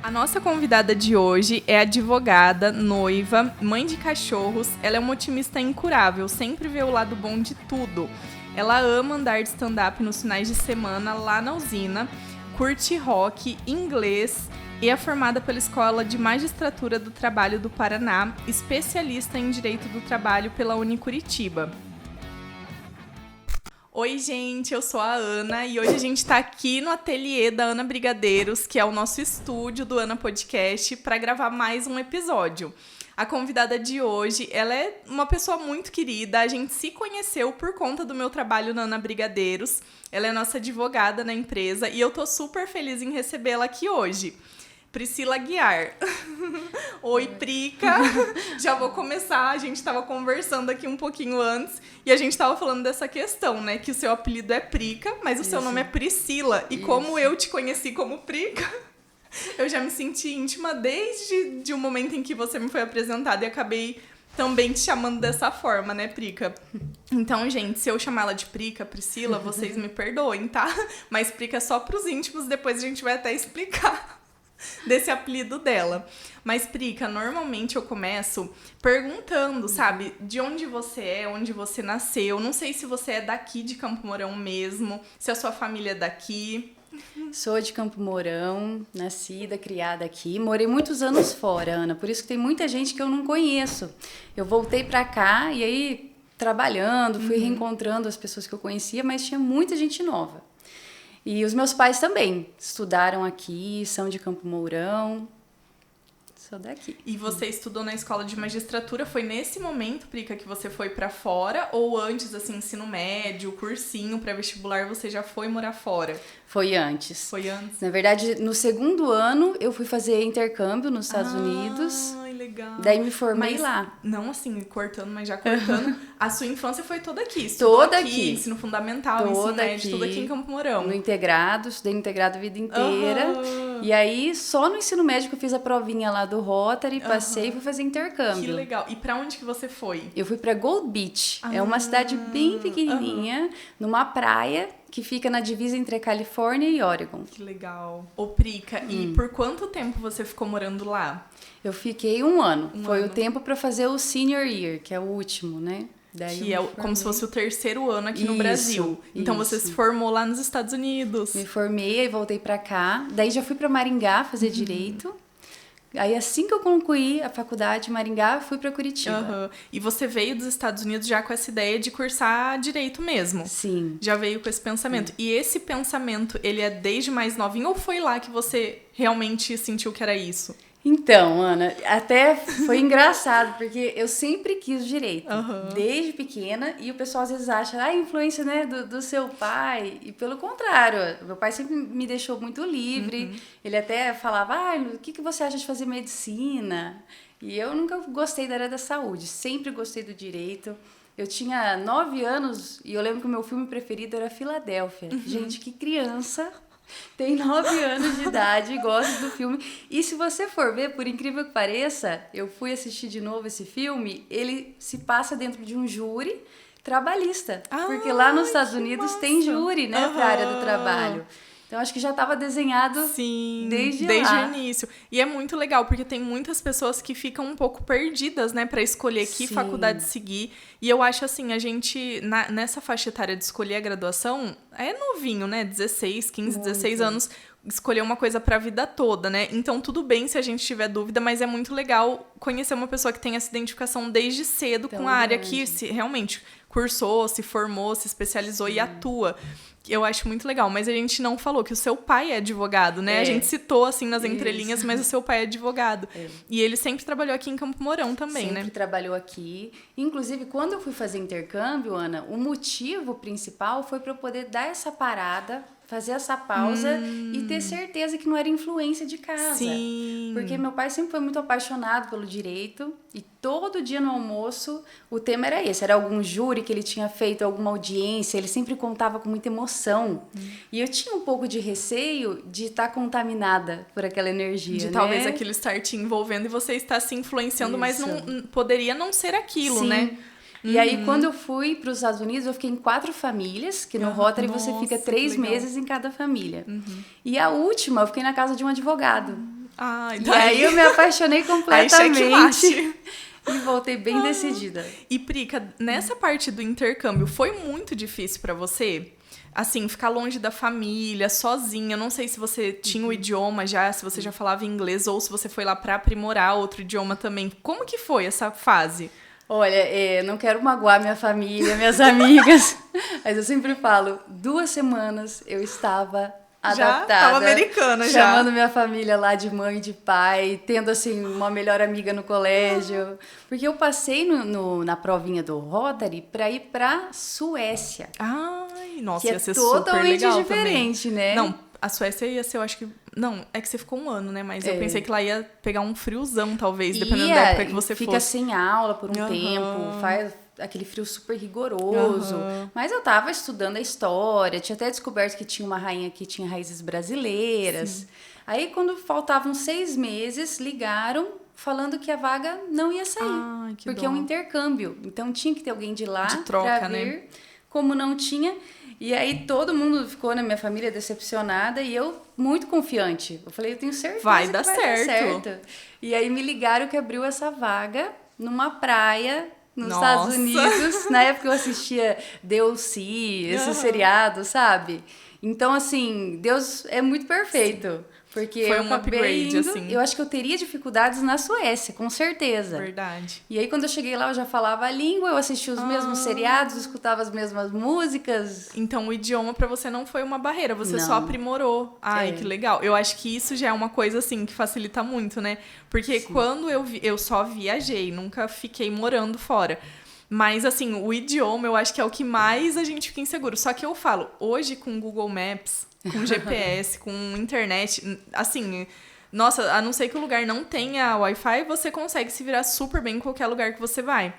A nossa convidada de hoje é advogada, noiva, mãe de cachorros. Ela é uma otimista incurável, sempre vê o lado bom de tudo. Ela ama andar de stand-up nos finais de semana lá na usina, curte rock, inglês e é formada pela Escola de Magistratura do Trabalho do Paraná, especialista em Direito do Trabalho pela Unicuritiba. Oi, gente, eu sou a Ana e hoje a gente está aqui no ateliê da Ana Brigadeiros, que é o nosso estúdio do Ana Podcast, para gravar mais um episódio. A convidada de hoje, ela é uma pessoa muito querida, a gente se conheceu por conta do meu trabalho na Ana Brigadeiros, ela é nossa advogada na empresa e eu tô super feliz em recebê-la aqui hoje. Priscila Guiar. Oi, Prica. Já vou começar. A gente estava conversando aqui um pouquinho antes e a gente estava falando dessa questão, né? Que o seu apelido é Prica, mas o seu nome é Priscila. E como eu te conheci como Prica, eu já me senti íntima desde o momento em que você me foi apresentada e acabei também te chamando dessa forma, né, Prica? Então, gente, se eu chamar ela de Prica, Priscila, vocês me perdoem, tá? Mas Prica é só pros íntimos, depois a gente vai até explicar desse apelido dela. Mas, Prica, normalmente eu começo perguntando, sabe, de onde você é, onde você nasceu. Não sei se você é daqui de Campo Mourão mesmo, se a sua família é daqui. Sou de Campo Mourão, nascida, criada aqui. Morei muitos anos fora, Ana, por isso que tem muita gente que eu não conheço. Eu voltei pra cá e aí, trabalhando, fui reencontrando as pessoas que eu conhecia, mas tinha muita gente nova. E os meus pais também estudaram aqui, são de Campo Mourão, sou daqui. E você estudou na escola de magistratura, foi nesse momento, Prica, que você foi pra fora? Ou antes, assim, ensino médio, cursinho, pré-vestibular, você já foi morar fora? Foi antes. Foi antes? Na verdade, no segundo ano, eu fui fazer intercâmbio nos Estados Unidos. Ai, legal. Daí me formei lá. Não assim, cortando, mas já cortando. A sua infância foi toda aqui? Estudou Toda aqui. Ensino fundamental, ensino médio, tudo aqui em Campo Mourão. No integrado, estudei no integrado a vida inteira. E aí, só no ensino médio que eu fiz a provinha lá do Rotary, passei e fui fazer intercâmbio. Que legal. E pra onde que você foi? Eu fui pra Gold Beach. É uma cidade bem pequenininha, numa praia que fica na divisa entre a Califórnia e Oregon. Que legal. Ô, Prica, e por quanto tempo você ficou morando lá? Eu fiquei 1 ano. Foi o tempo pra fazer o senior year, que é o último, né? Daí que é como se fosse o terceiro ano aqui no Brasil. Então você se formou lá nos Estados Unidos. Me formei e voltei pra cá. Daí já fui pra Maringá fazer direito. Aí assim que eu concluí a faculdade em Maringá, fui pra Curitiba. E você veio dos Estados Unidos já com essa ideia de cursar direito mesmo? Sim. Já veio com esse pensamento. E esse pensamento, ele é desde mais novinho ou foi lá que você realmente sentiu que era isso? Então, Ana, até foi engraçado, porque eu sempre quis direito, desde pequena, e o pessoal às vezes acha, influência, né, do seu pai, e pelo contrário, meu pai sempre me deixou muito livre, ele até falava, o que você acha de fazer medicina? E eu nunca gostei da área da saúde, sempre gostei do direito. Eu tinha 9 anos e eu lembro que o meu filme preferido era Filadélfia. Gente, que criança tem 9 anos de idade e gosta do filme. E se você for ver, por incrível que pareça, eu fui assistir de novo esse filme, ele se passa dentro de um júri trabalhista. Porque lá nos Estados Unidos tem júri, né, pra área do trabalho. Então, acho que já estava desenhado desde o início. E é muito legal, porque tem muitas pessoas que ficam um pouco perdidas, né, para escolher que faculdade seguir. E eu acho assim, a gente, nessa faixa etária de escolher a graduação, é novinho, né, 16, 15, 16 anos, escolher uma coisa para a vida toda, né? Então, tudo bem se a gente tiver dúvida, mas é muito legal conhecer uma pessoa que tem essa identificação desde cedo com a área que realmente cursou, se formou, se especializou e atua. Eu acho muito legal, mas a gente não falou que o seu pai é advogado, né? A gente citou, assim, nas entrelinhas, mas o seu pai é advogado. E ele sempre trabalhou aqui em Campo Mourão também, né? Sempre trabalhou aqui. Inclusive, quando eu fui fazer intercâmbio, Ana, o motivo principal foi para eu poder dar essa parada, fazer essa pausa e ter certeza que não era influência de casa. Sim. Porque meu pai sempre foi muito apaixonado pelo direito e todo dia no almoço o tema era esse. Era algum júri que ele tinha feito, alguma audiência, ele sempre contava com muita emoção. E eu tinha um pouco de receio de estar contaminada por aquela energia, de talvez aquilo estar te envolvendo e você estar se influenciando, mas não poderia não ser aquilo, né? E aí, quando eu fui para os Estados Unidos, eu fiquei em 4 famílias, que no Rotary você fica 3 meses em cada família. E a última, eu fiquei na casa de um advogado. Ai, E aí eu me apaixonei Aí, completamente checkmate. e voltei bem decidida. E, Prica, nessa parte do intercâmbio, foi muito difícil pra você? Assim, ficar longe da família, sozinha. Eu não sei se você tinha o idioma já, se você já falava inglês, ou se você foi lá pra aprimorar outro idioma também. Como que foi essa fase? Olha, não quero magoar minha família, minhas amigas, mas eu sempre falo, 2 semanas eu estava Já adaptada. tava americana, já. Chamando minha família lá de mãe e de pai, tendo, assim, uma melhor amiga no colégio. Porque eu passei na provinha do Rotary para ir pra Suécia. Ai, nossa, Que ia é ser super totalmente legal diferente, também. né? Não, a Suécia ia ser, eu acho que... Não, é que você ficou um ano, né? Mas eu pensei que lá ia pegar um friozão, talvez, dependendo da época que você fica fosse. sem aula por um tempo, faz aquele frio super rigoroso. Mas eu tava estudando a história, tinha até descoberto que tinha uma rainha que tinha raízes brasileiras. Sim. Aí, quando faltavam 6 meses, ligaram falando que a vaga não ia sair. Ai, que porque dó. é um intercâmbio. Então, tinha que ter alguém de lá De troca, pra vir. né? Como não tinha... E aí todo mundo ficou na minha família decepcionada e eu muito confiante. Eu falei, eu tenho certeza Vai que dar vai certo. dar certo. E aí me ligaram que abriu essa vaga numa praia nos Nossa. Estados Unidos. Na época eu assistia DLC, esse seriado, sabe? Então, assim, Deus é muito perfeito. Porque Foi eu um acabei upgrade, indo, assim. eu acho que eu teria dificuldades na Suécia, com certeza. Verdade. E aí, quando eu cheguei lá, eu já falava a língua, eu assistia os mesmos seriados, escutava as mesmas músicas. Então, o idioma pra você não foi uma barreira, você Não. só aprimorou. Ai, É. que legal. Eu acho que isso já é uma coisa, assim, que facilita muito, né? Porque quando eu só viajei, nunca fiquei morando fora. Mas, assim, o idioma eu acho que é o que mais a gente fica inseguro. Só que eu falo, hoje com Google Maps, com GPS, com internet, assim... Nossa, a não ser que o lugar não tenha Wi-Fi, você consegue se virar super bem em qualquer lugar que você vai.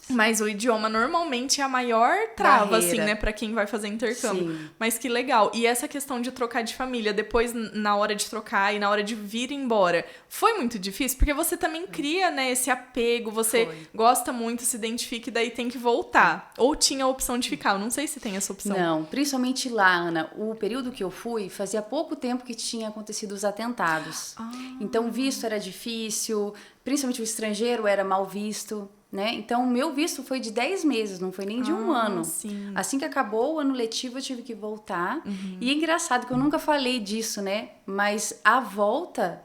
Mas o idioma normalmente é a maior trava, Barreira. assim, né, pra quem vai fazer intercâmbio. Sim. Mas que legal. E essa questão de trocar de família, depois, na hora de trocar e na hora de vir embora, foi muito difícil? Porque você também cria, né, esse apego, você Foi. gosta muito, se identifica e daí tem que voltar. Ou tinha a opção de ficar, eu não sei se tem essa opção. Não, principalmente lá, Ana. O período que eu fui, fazia pouco tempo que tinha acontecido os atentados. Então, o visto era difícil, principalmente o estrangeiro era mal visto, né? Então, o meu visto foi de 10 meses, não foi nem de um ano. Sim. Assim que acabou o ano letivo, eu tive que voltar. E é engraçado que eu nunca falei disso, né? Mas a volta...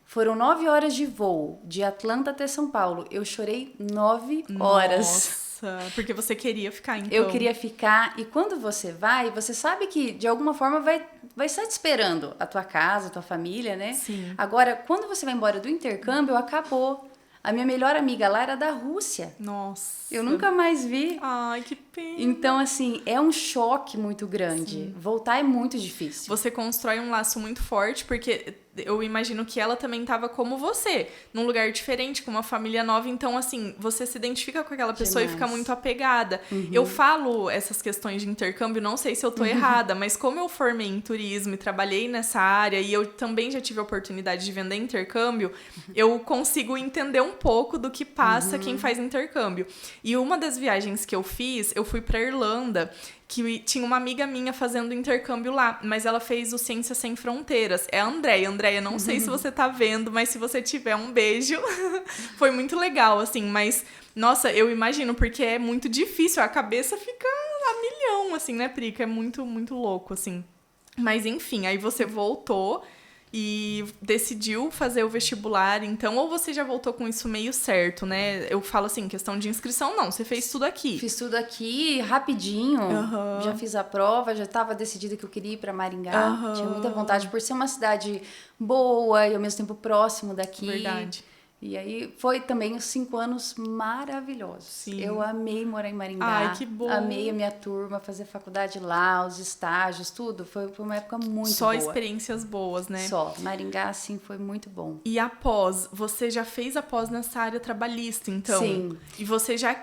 Foram 9 horas de voo, de Atlanta até São Paulo. Eu chorei 9 horas. Nossa, porque você queria ficar, então. Eu queria ficar. E quando você vai, você sabe que, de alguma forma, vai estar te esperando. A tua casa, a tua família, né? Sim. Agora, quando você vai embora do intercâmbio, acabou. A minha melhor amiga lá era da Rússia. Nossa. Eu nunca mais vi. Ai, que pena. Então, assim, é um choque muito grande. Voltar é muito difícil. Você constrói um laço muito forte, porque eu imagino que ela também estava como você, num lugar diferente, com uma família nova. Então, assim, você se identifica com aquela pessoa e fica muito apegada. Eu falo essas questões de intercâmbio, não sei se eu tô errada, mas como eu formei em turismo e trabalhei nessa área, e eu também já tive a oportunidade de vender intercâmbio, eu consigo entender um pouco do que passa quem faz intercâmbio. E uma das viagens que eu fiz, eu fui pra Irlanda, que tinha uma amiga minha fazendo intercâmbio lá, mas ela fez o Ciência Sem Fronteiras. É a Andréia. Andréia, não sei se você tá vendo, mas se você tiver, um beijo. Foi muito legal, assim, mas... Nossa, eu imagino, porque é muito difícil, a cabeça fica a milhão, assim, né, Prica? É muito, muito louco, assim. Mas, enfim, aí você voltou e decidiu fazer o vestibular, então, ou você já voltou com isso meio certo, né? Eu falo assim, questão de inscrição, não, você fez tudo aqui. Fiz tudo aqui rapidinho, já fiz a prova, já estava decidida que eu queria ir para Maringá. Tinha muita vontade, por ser uma cidade boa e ao mesmo tempo próximo daqui. Verdade. E aí foi também os 5 anos maravilhosos. Sim. Eu amei morar em Maringá. Ai, que bom. Amei a minha turma, fazer faculdade lá, os estágios, tudo. Foi uma época muito Só boa. experiências boas, né? Só. Maringá, assim, foi muito bom. E após, você já fez após nessa área trabalhista, então? Sim. E você já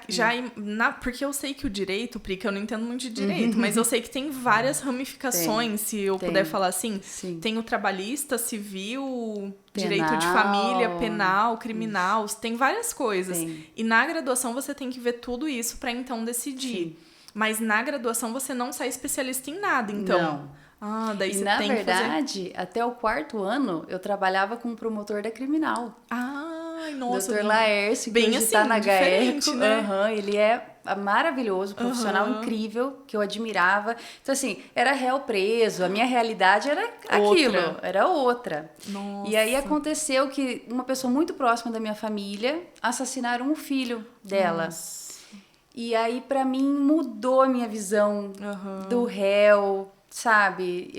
porque eu sei que o direito, Prica, eu não entendo muito de direito, mas eu sei que tem várias ramificações, se eu puder falar assim. Sim. Tem o trabalhista, civil, Penal, direito de família, penal, criminal, tem várias coisas. Tem. E na graduação você tem que ver tudo isso para então decidir. Sim. Mas na graduação você não sai especialista em nada, então. Não. Daí E você na tem que fazer... verdade, até o 4º ano, eu trabalhava com um promotor da criminal. Ai, nossa. Dr. Laércio, que bem hoje assim, tá na diferente, GAECO. né? Ele é maravilhoso, profissional incrível, que eu admirava. Então, assim, era réu preso, a minha realidade era aquilo, era outra. Nossa. E aí aconteceu que uma pessoa muito próxima da minha família assassinaram um filho dela. Nossa. E aí, pra mim, mudou a minha visão do réu, sabe?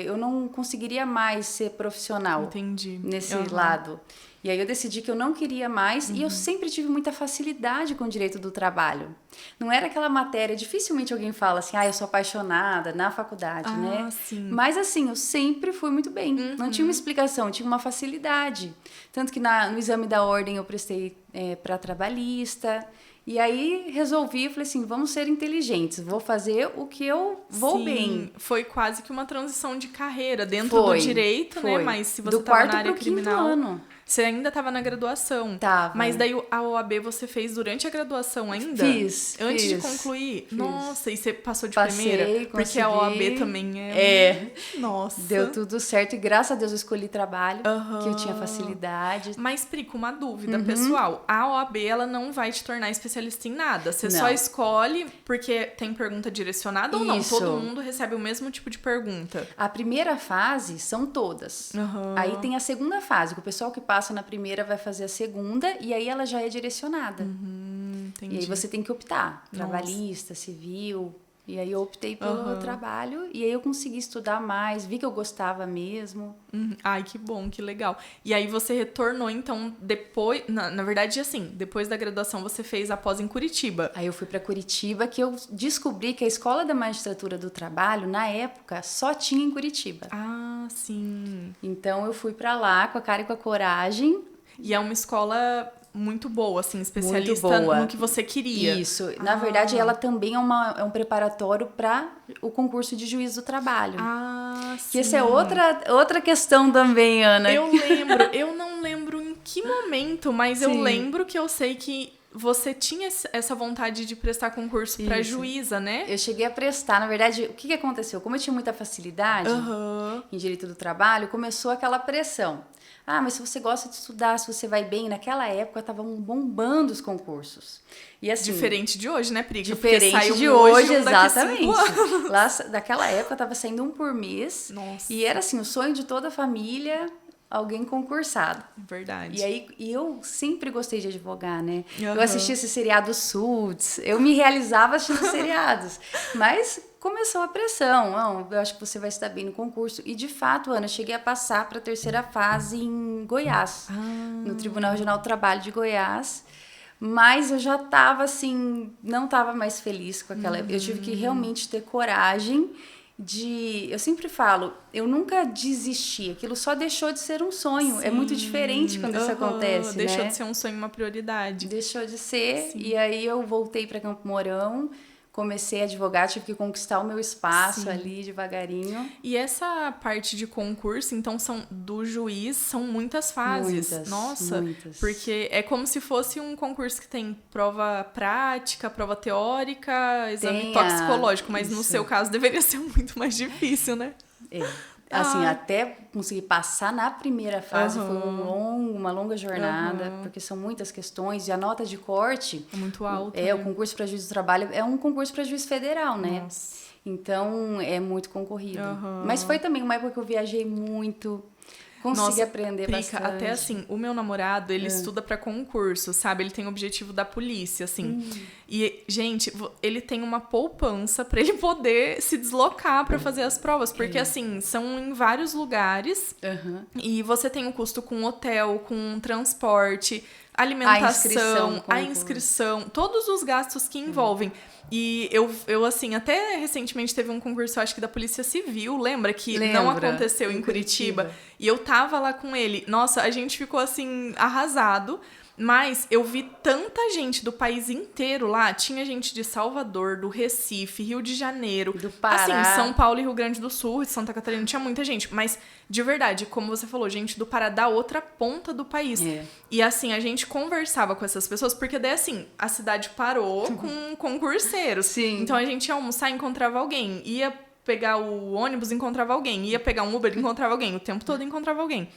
Eu não conseguiria mais ser profissional. Entendi. Nesse lado. E aí eu decidi que eu não queria mais e eu sempre tive muita facilidade com o direito do trabalho. Não era aquela matéria, dificilmente alguém fala assim, eu sou apaixonada na faculdade, né? Sim. Mas assim, eu sempre fui muito bem. Não tinha uma explicação, tinha uma facilidade. Tanto que no exame da ordem eu prestei para trabalhista. E aí resolvi, falei assim, vamos ser inteligentes, vou fazer o que eu vou bem. Foi quase que uma transição de carreira dentro do direito, né? Mas se você estava na área criminal, você ainda estava na graduação. Tava. Mas daí a OAB você fez durante a graduação ainda? Fiz. Antes de concluir? Fiz. Nossa, e você passou de Passei, primeira? Porque consegui. a OAB também é... Nossa. Deu tudo certo e graças a Deus eu escolhi trabalho, que eu tinha facilidade. Mas, Prico, uma dúvida pessoal. A OAB, ela não vai te tornar especialista em nada. Você só escolhe porque tem pergunta direcionada ou não? Todo mundo recebe o mesmo tipo de pergunta. A primeira fase são todas. Aí tem a segunda fase, que o pessoal que passa na primeira vai fazer a segunda e aí ela já é direcionada. Entendi. E aí você tem que optar. Trabalhista, civil... E aí eu optei pelo trabalho e aí eu consegui estudar mais, vi que eu gostava mesmo. Ai, que bom, que legal. E aí você retornou, então, depois... Na verdade, assim, depois da graduação você fez a pós em Curitiba. Aí eu fui para Curitiba, que eu descobri que a Escola da Magistratura do Trabalho, na época, só tinha em Curitiba. Ah, sim. Então eu fui para lá com a cara e com a coragem. E é uma escola... muito boa, assim, especialista no que você queria. Isso. Na verdade, ela também é um preparatório para o concurso de juiz do trabalho. Sim. Que essa é outra questão também, Ana. Eu não lembro em que momento, mas eu lembro que eu sei que você tinha essa vontade de prestar concurso para juíza, né? Eu cheguei a prestar. Na verdade, o que aconteceu? Como eu tinha muita facilidade em direito do trabalho, começou aquela pressão. Mas se você gosta de estudar, se você vai bem, naquela época estavam bombando os concursos. E assim, diferente de hoje, né, Prica? Diferente de hoje, exatamente. Lá, daquela época estava saindo um por mês. Nossa. E era assim, o sonho de toda a família, alguém concursado. Verdade. E aí, eu sempre gostei de advogar, né? Eu assistia esse seriado Suits, eu me realizava assistindo seriados. Mas começou a pressão. Eu acho que você vai estar bem no concurso. E, de fato, Ana, eu cheguei a passar para a terceira fase em Goiás, no Tribunal Regional do Trabalho de Goiás. Mas eu já estava, assim, não estava mais feliz com aquela... Eu tive que realmente ter coragem eu sempre falo, eu nunca desisti, aquilo só deixou de ser um sonho. É muito diferente quando isso acontece, deixou né? de ser um sonho, uma prioridade. Deixou de ser, e aí eu voltei para Campo Mourão, comecei a advogar, tive que conquistar o meu espaço ali devagarinho. E essa parte de concurso, então, do juiz, são muitas fases. Muitas, nossa, muitas. Porque é como se fosse um concurso que tem prova prática, prova teórica, exame toxicológico, mas no seu caso deveria ser muito mais difícil, né? Assim, até conseguir passar na primeira fase foi uma longa jornada, porque são muitas questões, e a nota de corte... É muito alta. O concurso para juiz do trabalho é um concurso para juiz federal, né? Nossa. Então, é muito concorrido. Mas foi também uma época que eu viajei muito... Consegui aprender bastante. Até assim, o meu namorado, ele estuda pra concurso, sabe? Ele tem o objetivo da polícia, assim. E, gente, ele tem uma poupança pra ele poder se deslocar pra fazer as provas. Porque, assim, são em vários lugares. E você tem o custo com hotel, com transporte, alimentação, a inscrição, todos os gastos que envolvem. E eu, assim, até recentemente teve um concurso, acho que da Polícia Civil, lembra? Que não aconteceu em Curitiba. E eu tava lá com ele. Nossa, a gente ficou, assim, arrasado. Mas eu vi tanta gente do país inteiro lá. Tinha gente de Salvador, do Recife, Rio de Janeiro. Do Pará. Assim, São Paulo e Rio Grande do Sul, de Santa Catarina, tinha muita gente. Mas, de verdade, como você falou, gente do Pará, da outra ponta do país. E, assim, a gente conversava com essas pessoas, porque daí, assim, a cidade parou com concurseiros. Sim. Então, a gente ia almoçar, encontrava alguém. Ia pegar o ônibus, encontrava alguém. Ia pegar um Uber, encontrava alguém. O tempo todo encontrava alguém.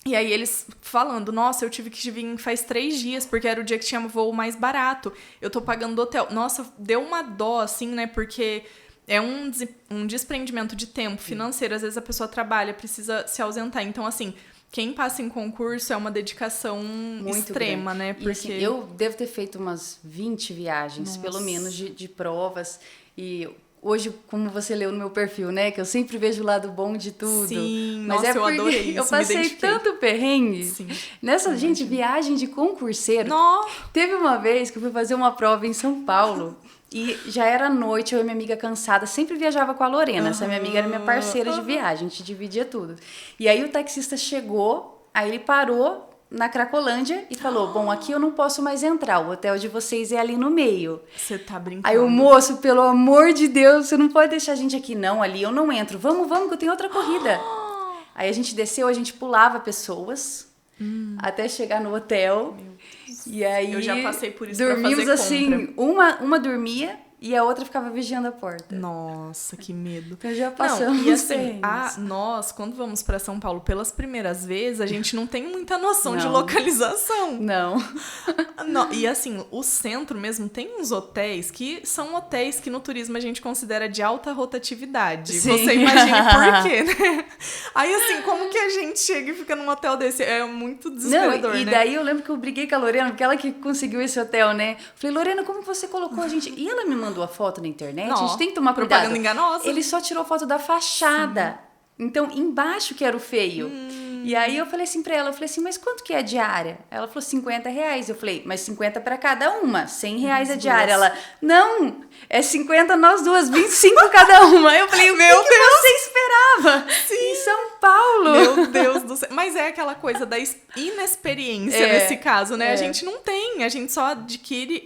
E aí eles falando, nossa, eu tive que vir faz 3 dias, porque era o dia que tinha voo mais barato. Eu tô pagando do hotel. Nossa, deu uma dó, assim, né? Porque é um desprendimento de tempo financeiro. Às vezes a pessoa trabalha, precisa se ausentar. Então, assim, quem passa em concurso é uma dedicação muito extrema, grande, né? Porque... E, assim, eu devo ter feito umas 20 viagens, pelo menos, de provas. E... Hoje, como você leu no meu perfil, né? Que eu sempre vejo o lado bom de tudo. Sim, mas nossa, eu adorei isso, eu passei tanto perrengue. Sim. Nessa, gente, viagem de concurseiro. Nossa. Teve uma vez que eu fui fazer uma prova em São Paulo. E já era noite, eu e minha amiga cansada. Sempre viajava com a Lorena. Essa minha amiga era minha parceira de viagem. A gente dividia tudo. E aí o taxista chegou, aí ele parou na Cracolândia e falou, bom, aqui eu não posso mais entrar, o hotel de vocês é ali no meio. Você tá brincando. Aí o moço, pelo amor de Deus, você não pode deixar a gente aqui. Não, ali eu não entro. Vamos, que eu tenho outra corrida. Aí a gente desceu, a gente pulava pessoas até chegar no hotel. Meu Deus. E aí eu já passei por isso dormimos pra fazer assim, uma dormia e a outra ficava vigiando a porta. Nossa, que medo. Então já passamos. Não, e assim, nós, quando vamos pra São Paulo pelas primeiras vezes, a gente não tem muita noção de localização. Não. E assim, o centro mesmo tem uns hotéis que são hotéis que no turismo a gente considera de alta rotatividade. Sim. Você imagine por quê, né? Aí assim, como que a gente chega e fica num hotel desse? É muito desesperador, e né? daí eu lembro que eu briguei com a Lorena, porque ela que conseguiu esse hotel, né? Falei, Lorena, como que você colocou a gente? E ela me mandou a foto na internet, a gente tem que tomar cuidado. Propaganda enganosa. Ele só tirou foto da fachada. Sim. Então, embaixo que era o feio. E aí eu falei assim pra ela, eu falei assim, mas quanto que é a diária? Ela falou R$50. Eu falei, mas 50 pra cada uma, R$100 a diária. Ela, não, é 50 nós duas, 25 cada uma. Eu falei, meu Deus, você esperava? Sim. Em São Paulo. Meu Deus do céu. Mas é aquela coisa da inexperiência nesse caso, né? A gente não tem, a gente só adquire.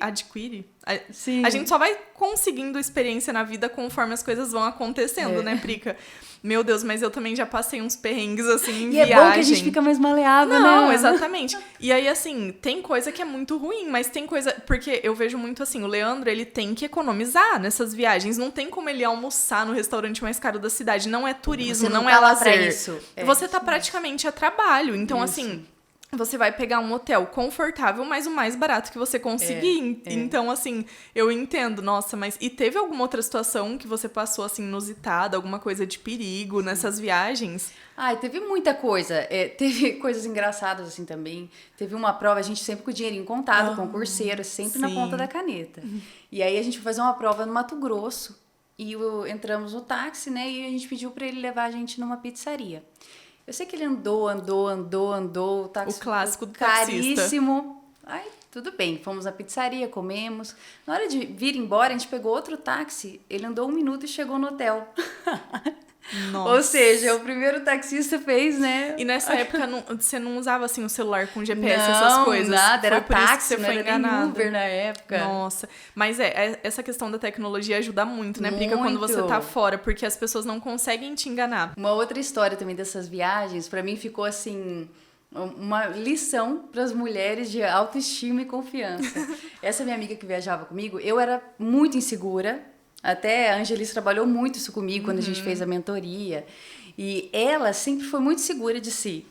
Sim. A gente só vai conseguindo experiência na vida conforme as coisas vão acontecendo, né, Prica? Meu Deus, mas eu também já passei uns perrengues, assim, em viagem. E é bom que a gente fica mais maleável, né? Não, exatamente. E aí, assim, tem coisa que é muito ruim, mas tem coisa... Porque eu vejo muito, assim, o Leandro, ele tem que economizar nessas viagens. Não tem como ele almoçar no restaurante mais caro da cidade. Não é turismo, não é lazer. Isso. Você tá praticamente a trabalho. Então, assim... Você vai pegar um hotel confortável, mas o mais barato que você conseguir. Então, assim, eu entendo. Nossa, mas... E teve alguma outra situação que você passou, assim, inusitada? Alguma coisa de perigo nessas viagens? Ai, teve muita coisa. Teve coisas engraçadas, assim, também. Teve uma prova, a gente sempre com o dinheirinho contado, concurseiro, sempre na ponta da caneta. E aí, a gente foi fazer uma prova no Mato Grosso. E entramos no táxi, né? E a gente pediu pra ele levar a gente numa pizzaria. Eu sei que ele andou, o táxi o clássico do caríssimo. Aí, tudo bem, fomos na pizzaria, comemos. Na hora de vir embora, a gente pegou outro táxi, ele andou 1 minuto e chegou no hotel. Nossa. Ou seja, o primeiro taxista fez, né? E nessa época você não usava assim o celular com GPS, essas coisas? Não, nada, era táxi, você foi enganada. Nem Uber na época. Nossa, mas essa questão da tecnologia ajuda muito, né, Prica, quando você tá fora, porque as pessoas não conseguem te enganar. Uma outra história também dessas viagens, pra mim ficou assim... uma lição para as mulheres de autoestima e confiança. Essa minha amiga que viajava comigo, eu era muito insegura. Até a Angelice trabalhou muito isso comigo quando a gente fez a mentoria. E ela sempre foi muito segura de si.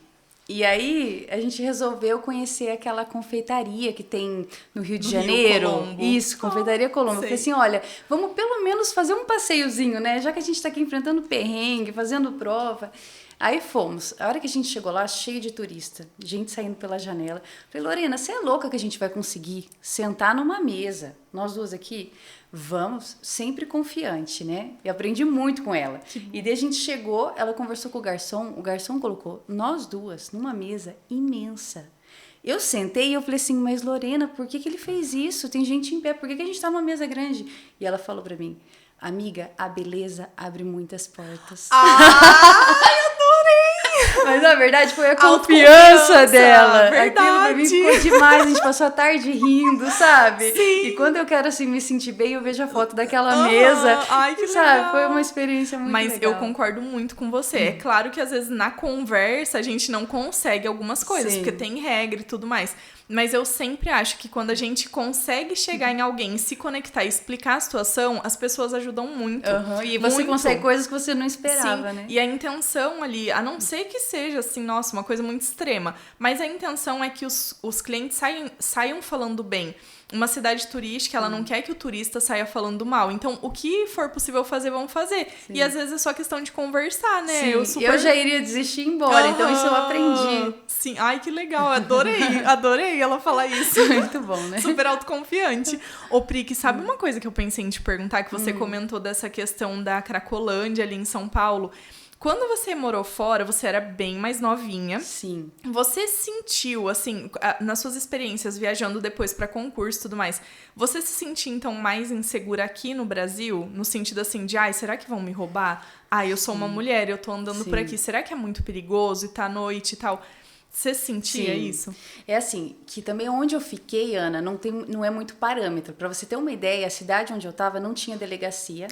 E aí a gente resolveu conhecer aquela confeitaria que tem no Rio de Janeiro. Colombo. Isso, Confeitaria Colombo. Eu falei assim, olha, vamos pelo menos fazer um passeiozinho, né? Já que a gente está aqui enfrentando perrengue, fazendo prova. Aí fomos. A hora que a gente chegou lá, cheio de turista, gente saindo pela janela. Falei, Lorena, você é louca que a gente vai conseguir sentar numa mesa, nós duas aqui? Vamos, sempre confiante, né? E aprendi muito com ela. E daí a gente chegou, ela conversou com o garçom colocou nós duas numa mesa imensa. Eu sentei e eu falei assim, mas Lorena, por que ele fez isso? Tem gente em pé, por que a gente tá numa mesa grande? E ela falou pra mim, amiga, a beleza abre muitas portas. Ah, eu adorei! Mas na verdade foi a confiança dela. Verdade. Aquilo pra mim ficou demais. A gente passou a tarde rindo, sabe? Sim. E quando eu quero assim me sentir bem, eu vejo a foto daquela mesa. Ai, que sabe? legal. Foi uma experiência muito Mas legal. eu concordo muito com você. É claro que às vezes na conversa a gente não consegue algumas coisas, Sim. porque tem regra e tudo mais. Mas eu sempre acho que quando a gente consegue chegar em alguém, se conectar e explicar a situação, as pessoas ajudam muito. E você muito. consegue coisas que você não esperava, Sim. né? E a intenção ali, a não ser que seja assim, nossa, uma coisa muito extrema, mas a intenção é que os clientes saiam falando bem. Uma cidade turística, ela não quer que o turista saia falando mal. Então, o que for possível fazer, vamos fazer. Sim. E às vezes é só questão de conversar, né? Sim. Eu já iria desistir e ir embora, então isso eu aprendi. Sim, ai, que legal, adorei ela falar isso. Muito bom, né? Super autoconfiante. Ô, Pri, sabe uma coisa que eu pensei em te perguntar, que você comentou dessa questão da Cracolândia ali em São Paulo? Quando você morou fora, você era bem mais novinha. Sim. Você sentiu, assim, nas suas experiências viajando depois pra concurso e tudo mais, você se sentia, então, mais insegura aqui no Brasil? No sentido, assim, de, ai, será que vão me roubar? Ai, eu sou uma mulher, eu tô andando por aqui, será que é muito perigoso e tá à noite e tal? Você sentia isso? É assim, que também onde eu fiquei, Ana, não é muito parâmetro. Pra você ter uma ideia, a cidade onde eu tava não tinha delegacia.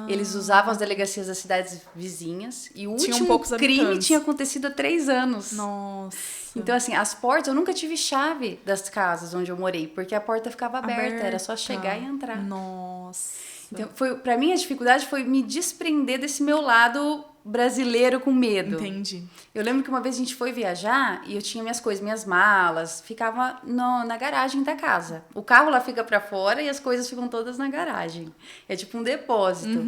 Eles usavam as delegacias das cidades vizinhas. E o último crime tinha acontecido há 3 anos. Nossa. Então, assim, as portas, eu nunca tive chave das casas onde eu morei, porque a porta ficava aberta, era só chegar e entrar. Nossa. Então, pra mim, a dificuldade foi me desprender desse meu lado brasileiro com medo. Entendi. Eu lembro que uma vez a gente foi viajar e eu tinha minhas coisas, minhas malas, ficava na garagem da casa. O carro lá fica pra fora e as coisas ficam todas na garagem. É tipo um depósito.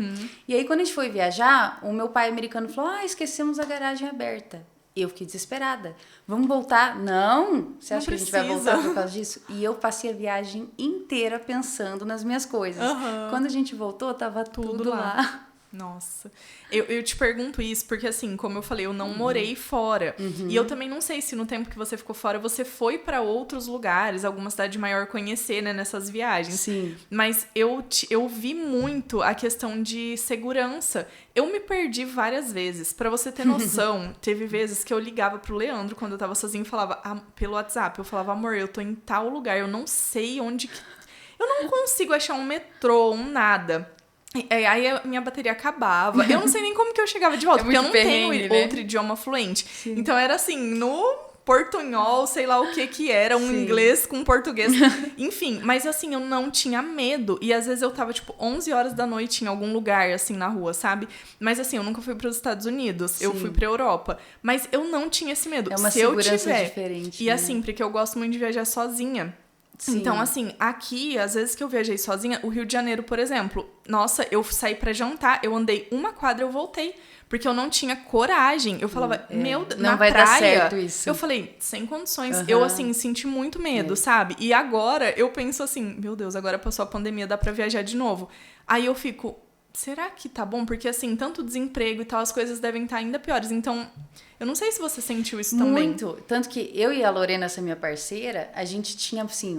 E aí, quando a gente foi viajar, o meu pai americano falou, esquecemos a garagem aberta. Eu fiquei desesperada. Vamos voltar? Não! Você acha que a gente vai voltar por causa disso? E eu passei a viagem inteira pensando nas minhas coisas. Quando a gente voltou, tava tudo lá. Nossa. Eu te pergunto isso porque, assim, como eu falei, eu não morei fora. E eu também não sei se no tempo que você ficou fora, você foi pra outros lugares, alguma cidade maior conhecer, né, nessas viagens. Sim. Mas eu vi muito a questão de segurança. Eu me perdi várias vezes. Pra você ter noção, teve vezes que eu ligava pro Leandro quando eu tava sozinha e falava pelo WhatsApp. Eu falava, amor, eu tô em tal lugar, eu não sei onde que... Eu não consigo achar um metrô, um nada. Aí a minha bateria acabava. Eu não sei nem como que eu chegava de volta, porque eu não tenho outro idioma fluente. Sim. Então era assim, no portunhol, sei lá o que era, um inglês com português. Enfim, mas assim, eu não tinha medo. E às vezes eu tava, tipo, 11 horas da noite em algum lugar, assim, na rua, sabe? Mas assim, eu nunca fui pros Estados Unidos, eu fui pra Europa. Mas eu não tinha esse medo. É uma segurança diferente. E assim, porque eu gosto muito de viajar sozinha. Sim. Então, assim, aqui, às vezes que eu viajei sozinha, o Rio de Janeiro, por exemplo, nossa, eu saí pra jantar, eu andei uma quadra, eu voltei. Porque eu não tinha coragem. Eu falava, meu Deus, na praia... Não vai dar certo isso. Eu falei, sem condições. Eu, assim, senti muito medo, sabe? E agora, eu penso assim, meu Deus, agora passou a pandemia, dá pra viajar de novo. Aí eu fico, será que tá bom? Porque, assim, tanto desemprego e tal, as coisas devem estar ainda piores. Então... Eu não sei se você sentiu isso também. Muito. Tanto que eu e a Lorena, essa minha parceira, a gente tinha, assim,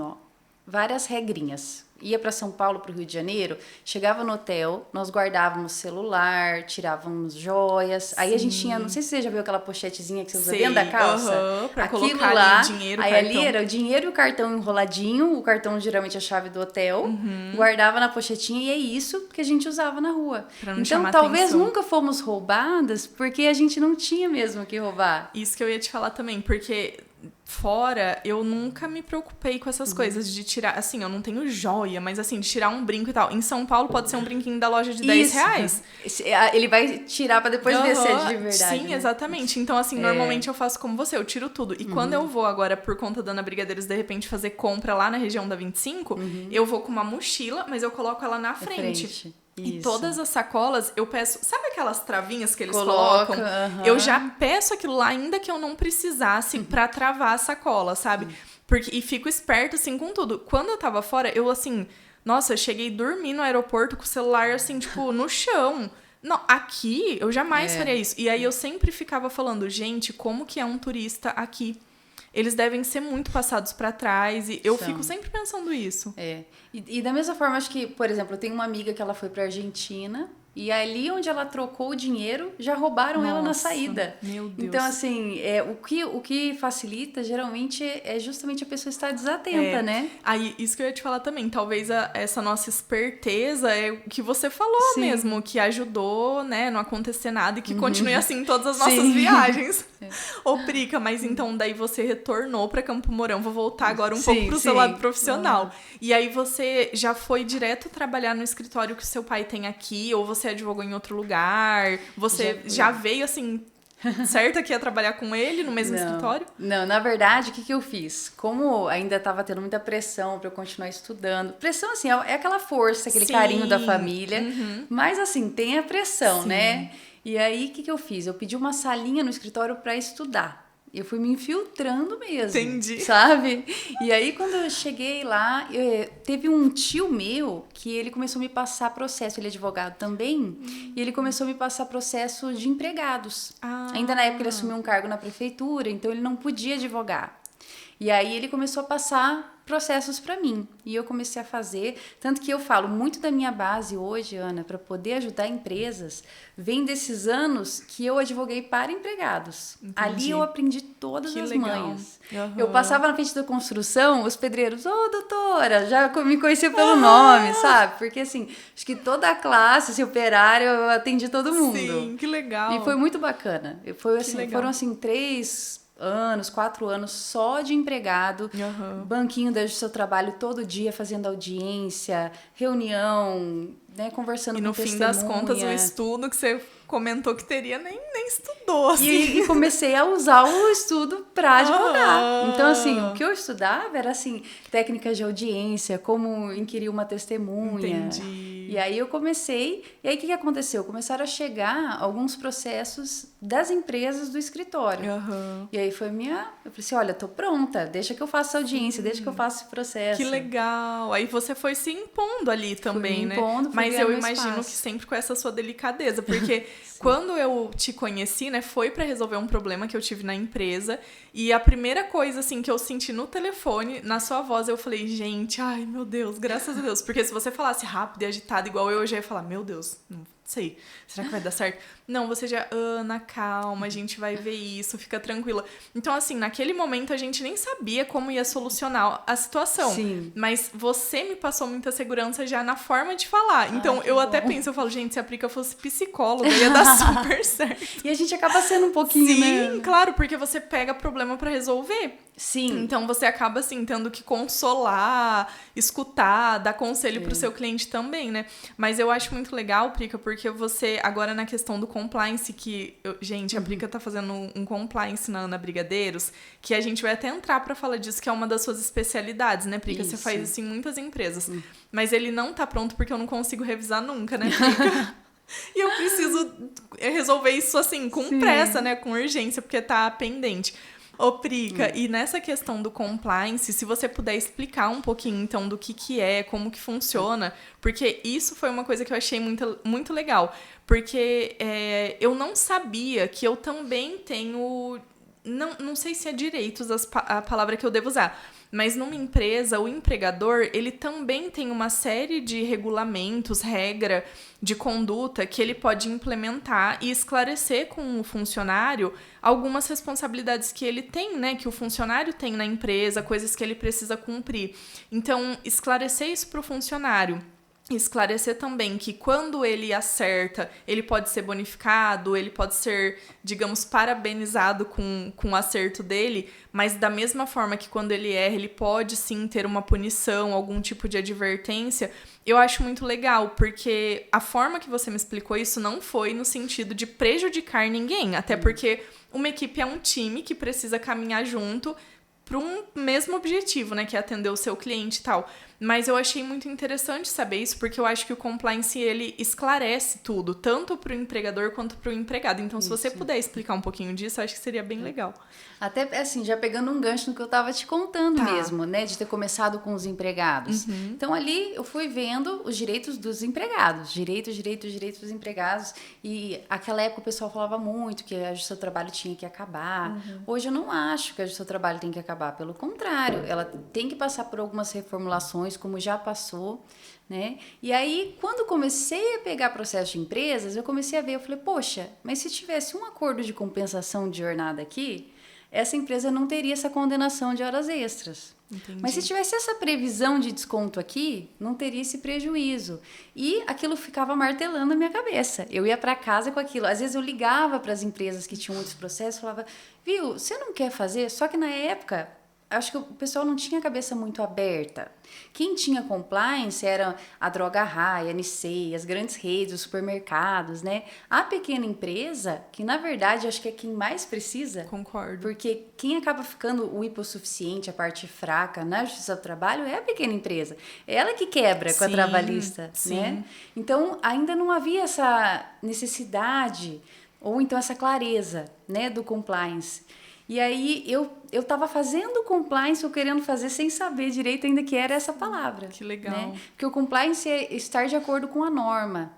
várias regrinhas. Ia para São Paulo, para o Rio de Janeiro, chegava no hotel, nós guardávamos celular, tirávamos joias. Aí a gente tinha, não sei se você já viu aquela pochetezinha que você usa dentro da calça. Pra aquilo colocar lá, ali o dinheiro, aí cartão. ali era o dinheiro e o cartão enroladinho, o cartão geralmente a chave do hotel, guardava na pochetinha e é isso que a gente usava na rua. Pra não então talvez nunca fomos roubadas porque a gente não tinha mesmo que roubar. Isso que eu ia te falar também, porque... Fora, eu nunca me preocupei com essas coisas de tirar... Assim, eu não tenho joia, mas assim, de tirar um brinco e tal. Em São Paulo pode ser um brinquinho da loja de R$10. Ele vai tirar pra depois ver se é de verdade. Sim, né? Exatamente. Então, assim, normalmente eu faço como você, eu tiro tudo. E quando eu vou agora, por conta da Ana Brigadeiros, de repente fazer compra lá na região da 25, eu vou com uma mochila, mas eu coloco ela na frente. E todas as sacolas, eu peço... Sabe aquelas travinhas que eles colocam? Eu já peço aquilo lá, ainda que eu não precisasse, pra travar a sacola, sabe? E fico esperto, assim, com tudo. Quando eu tava fora, eu, assim... Nossa, eu cheguei a dormir no aeroporto com o celular, assim, tipo, no chão. Não, aqui, eu jamais faria isso. E aí, eu sempre ficava falando, gente, como que é um turista aqui? Eles devem ser muito passados pra trás. E eu fico sempre pensando isso. E da mesma forma, acho que, por exemplo, eu tenho uma amiga que ela foi pra Argentina E ali onde ela trocou o dinheiro, já roubaram ela na saída. Meu Deus. Então, assim, o que facilita, geralmente, é justamente a pessoa estar desatenta, né? Aí, isso que eu ia te falar também. Talvez essa nossa esperteza é o que você falou mesmo, que ajudou, né, não acontecer nada e que continue assim em todas as nossas viagens. Ô, Prica, mas então daí você retornou pra Campo Mourão. Vou voltar agora um pouco pro seu lado profissional. E aí você já foi direto trabalhar no escritório que o seu pai tem aqui? Ou você advogou em outro lugar? Você já veio assim, certa que ia trabalhar com ele no mesmo escritório? Não, na verdade, o que eu fiz? Como ainda estava tendo muita pressão para eu continuar estudando. Pressão, assim, é aquela força, aquele carinho da família. Mas, assim, tem a pressão, né? E aí, o que eu fiz? Eu pedi uma salinha no escritório para estudar. Eu fui me infiltrando mesmo. Entendi. Sabe? E aí, quando eu cheguei lá, teve um tio meu que ele começou a me passar processo. Ele é advogado também. E ele começou a me passar processo de empregados. Ainda na época ele assumiu um cargo na prefeitura, então ele não podia advogar. E aí ele começou a passar processos para mim. E eu comecei a fazer. Tanto que eu falo, muito da minha base hoje, Ana, para poder ajudar empresas, vem desses anos que eu advoguei para empregados. Entendi. Ali eu aprendi todas as manhas. Eu passava na frente da construção, os pedreiros, doutora, já me conhecia pelo nome, sabe? Porque assim, acho que toda a classe, esse operário, eu atendi todo mundo. Sim, que legal. E foi muito bacana. Foram assim, 4 anos só de empregado, banquinho do seu trabalho todo dia, fazendo audiência, reunião, né, conversando com testemunha. E no fim das contas, o estudo que você comentou que teria, nem estudou, assim. E comecei a usar o estudo para advogar. Então, assim, o que eu estudava era, assim, técnicas de audiência, como inquirir uma testemunha. Entendi. E aí eu comecei, e aí o que aconteceu? Começaram a chegar alguns processos das empresas do escritório. E aí foi eu falei assim, olha, tô pronta, deixa que eu faça audiência, deixa que eu faça esse processo. Que legal. Aí você foi se impondo ali também, né? Mas eu imagino que sempre com essa sua delicadeza, porque quando eu te conheci, né, foi pra resolver um problema que eu tive na empresa, e a primeira coisa, assim, que eu senti no telefone, na sua voz, eu falei, gente, ai, meu Deus, graças a Deus, porque se você falasse rápido e agitado igual eu já ia falar, meu Deus, não sei, será que vai dar certo? Não, você já, Ana, calma, a gente vai ver isso, fica tranquila. Então, assim, naquele momento a gente nem sabia como ia solucionar a situação. Sim. Mas você me passou muita segurança já na forma de falar. Então, eu até penso, eu falo, gente, se a Prica fosse psicóloga, ia dar super certo. E a gente acaba sendo um pouquinho, né? Sim, claro, porque você pega problema pra resolver. Sim. Então, você acaba, assim, tendo que consolar, escutar, dar conselho pro seu cliente também, né? Mas eu acho muito legal, Prica, porque você, agora na questão do compliance, gente, a Prica tá fazendo um compliance na Ana Brigadeiros, que a gente vai até entrar pra falar disso, que é uma das suas especialidades, né, Prica? Você faz isso em muitas empresas. Mas ele não tá pronto porque eu não consigo revisar nunca, né, Prica? E eu preciso resolver isso, assim, com pressa, né, com urgência, porque tá pendente. Ô, Prica, e nessa questão do compliance, se você puder explicar um pouquinho, então, do que é, como que funciona, porque isso foi uma coisa que eu achei muito, muito legal, porque eu não sabia que eu também tenho, não sei se é direitos a palavra que eu devo usar, mas numa empresa, o empregador, ele também tem uma série de regulamentos, regra de conduta que ele pode implementar e esclarecer com o funcionário algumas responsabilidades que ele tem, né? Que o funcionário tem na empresa, coisas que ele precisa cumprir. Então, esclarecer isso para o funcionário. Esclarecer também que quando ele acerta, ele pode ser bonificado, ele pode ser, digamos, parabenizado com o acerto dele, mas da mesma forma que quando ele erra, ele pode sim ter uma punição, algum tipo de advertência. Eu acho muito legal, porque a forma que você me explicou isso não foi no sentido de prejudicar ninguém, até porque uma equipe é um time que precisa caminhar junto para um mesmo objetivo, né, que é atender o seu cliente e tal. Mas eu achei muito interessante saber isso, porque eu acho que o compliance, ele esclarece tudo, tanto para o empregador quanto para o empregado. Então, se você puder explicar um pouquinho disso, eu acho que seria bem legal. Até, assim, já pegando um gancho no que eu estava te contando mesmo, né? De ter começado com os empregados. Então, ali, eu fui vendo os direitos dos empregados. Direitos dos empregados. E aquela época o pessoal falava muito que a justiça do trabalho tinha que acabar. Hoje eu não acho que a justiça do trabalho tem que acabar. Pelo contrário, ela tem que passar por algumas reformulações, situações, como já passou, né? E aí, quando comecei a pegar processo de empresas, eu comecei a ver, eu falei, poxa, mas se tivesse um acordo de compensação de jornada aqui, essa empresa não teria essa condenação de horas extras. Entendi. Mas se tivesse essa previsão de desconto aqui, não teria esse prejuízo. E aquilo ficava martelando na minha cabeça. Eu ia para casa com aquilo. Às vezes eu ligava para as empresas que tinham muitos processos e falava, viu, você não quer fazer? Só que na época, acho que o pessoal não tinha a cabeça muito aberta. Quem tinha compliance era a Droga Raia, a Nicei, as grandes redes, os supermercados, né? A pequena empresa, que na verdade acho que é quem mais precisa. Concordo. Porque quem acaba ficando o hipossuficiente, a parte fraca na justiça do trabalho é a pequena empresa. É ela que quebra com a trabalhista, né? Então, ainda não havia essa necessidade ou então essa clareza, né, do compliance. E aí eu estava fazendo compliance, eu querendo fazer sem saber direito ainda que era essa palavra. Que legal. Né? Porque o compliance é estar de acordo com a norma.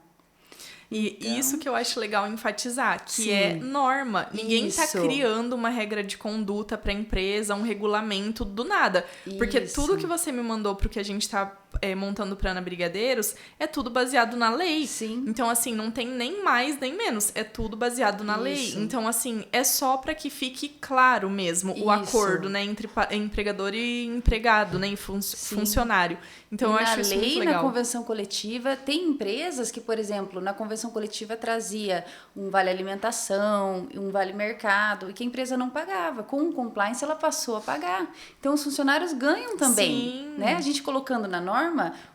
E então, isso que eu acho legal enfatizar, que sim, é norma. Ninguém está isso. criando uma regra de conduta para a empresa, um regulamento do nada. Porque Isso. tudo que você me mandou pro que a gente está montando para Ana Brigadeiros é tudo baseado na lei. Sim. Então, assim, não tem nem mais nem menos. É tudo baseado na lei. Então, assim, é só para que fique claro mesmo o acordo, né, entre empregador e empregado, né, e funcionário. Então, eu acho isso muito legal. Na convenção coletiva, tem empresas que, por exemplo, na convenção coletiva trazia um vale alimentação, um vale mercado, e que a empresa não pagava. Com o compliance, ela passou a pagar. Então, os funcionários ganham também. Né? A gente colocando na norma,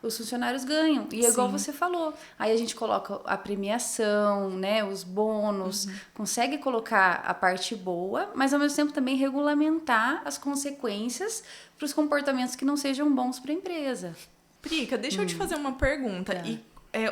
os funcionários ganham. E é igual você falou. Aí a gente coloca a premiação, né, os bônus, consegue colocar a parte boa, mas ao mesmo tempo também regulamentar as consequências para os comportamentos que não sejam bons para a empresa. Prica, deixa eu te fazer uma pergunta. Tá. E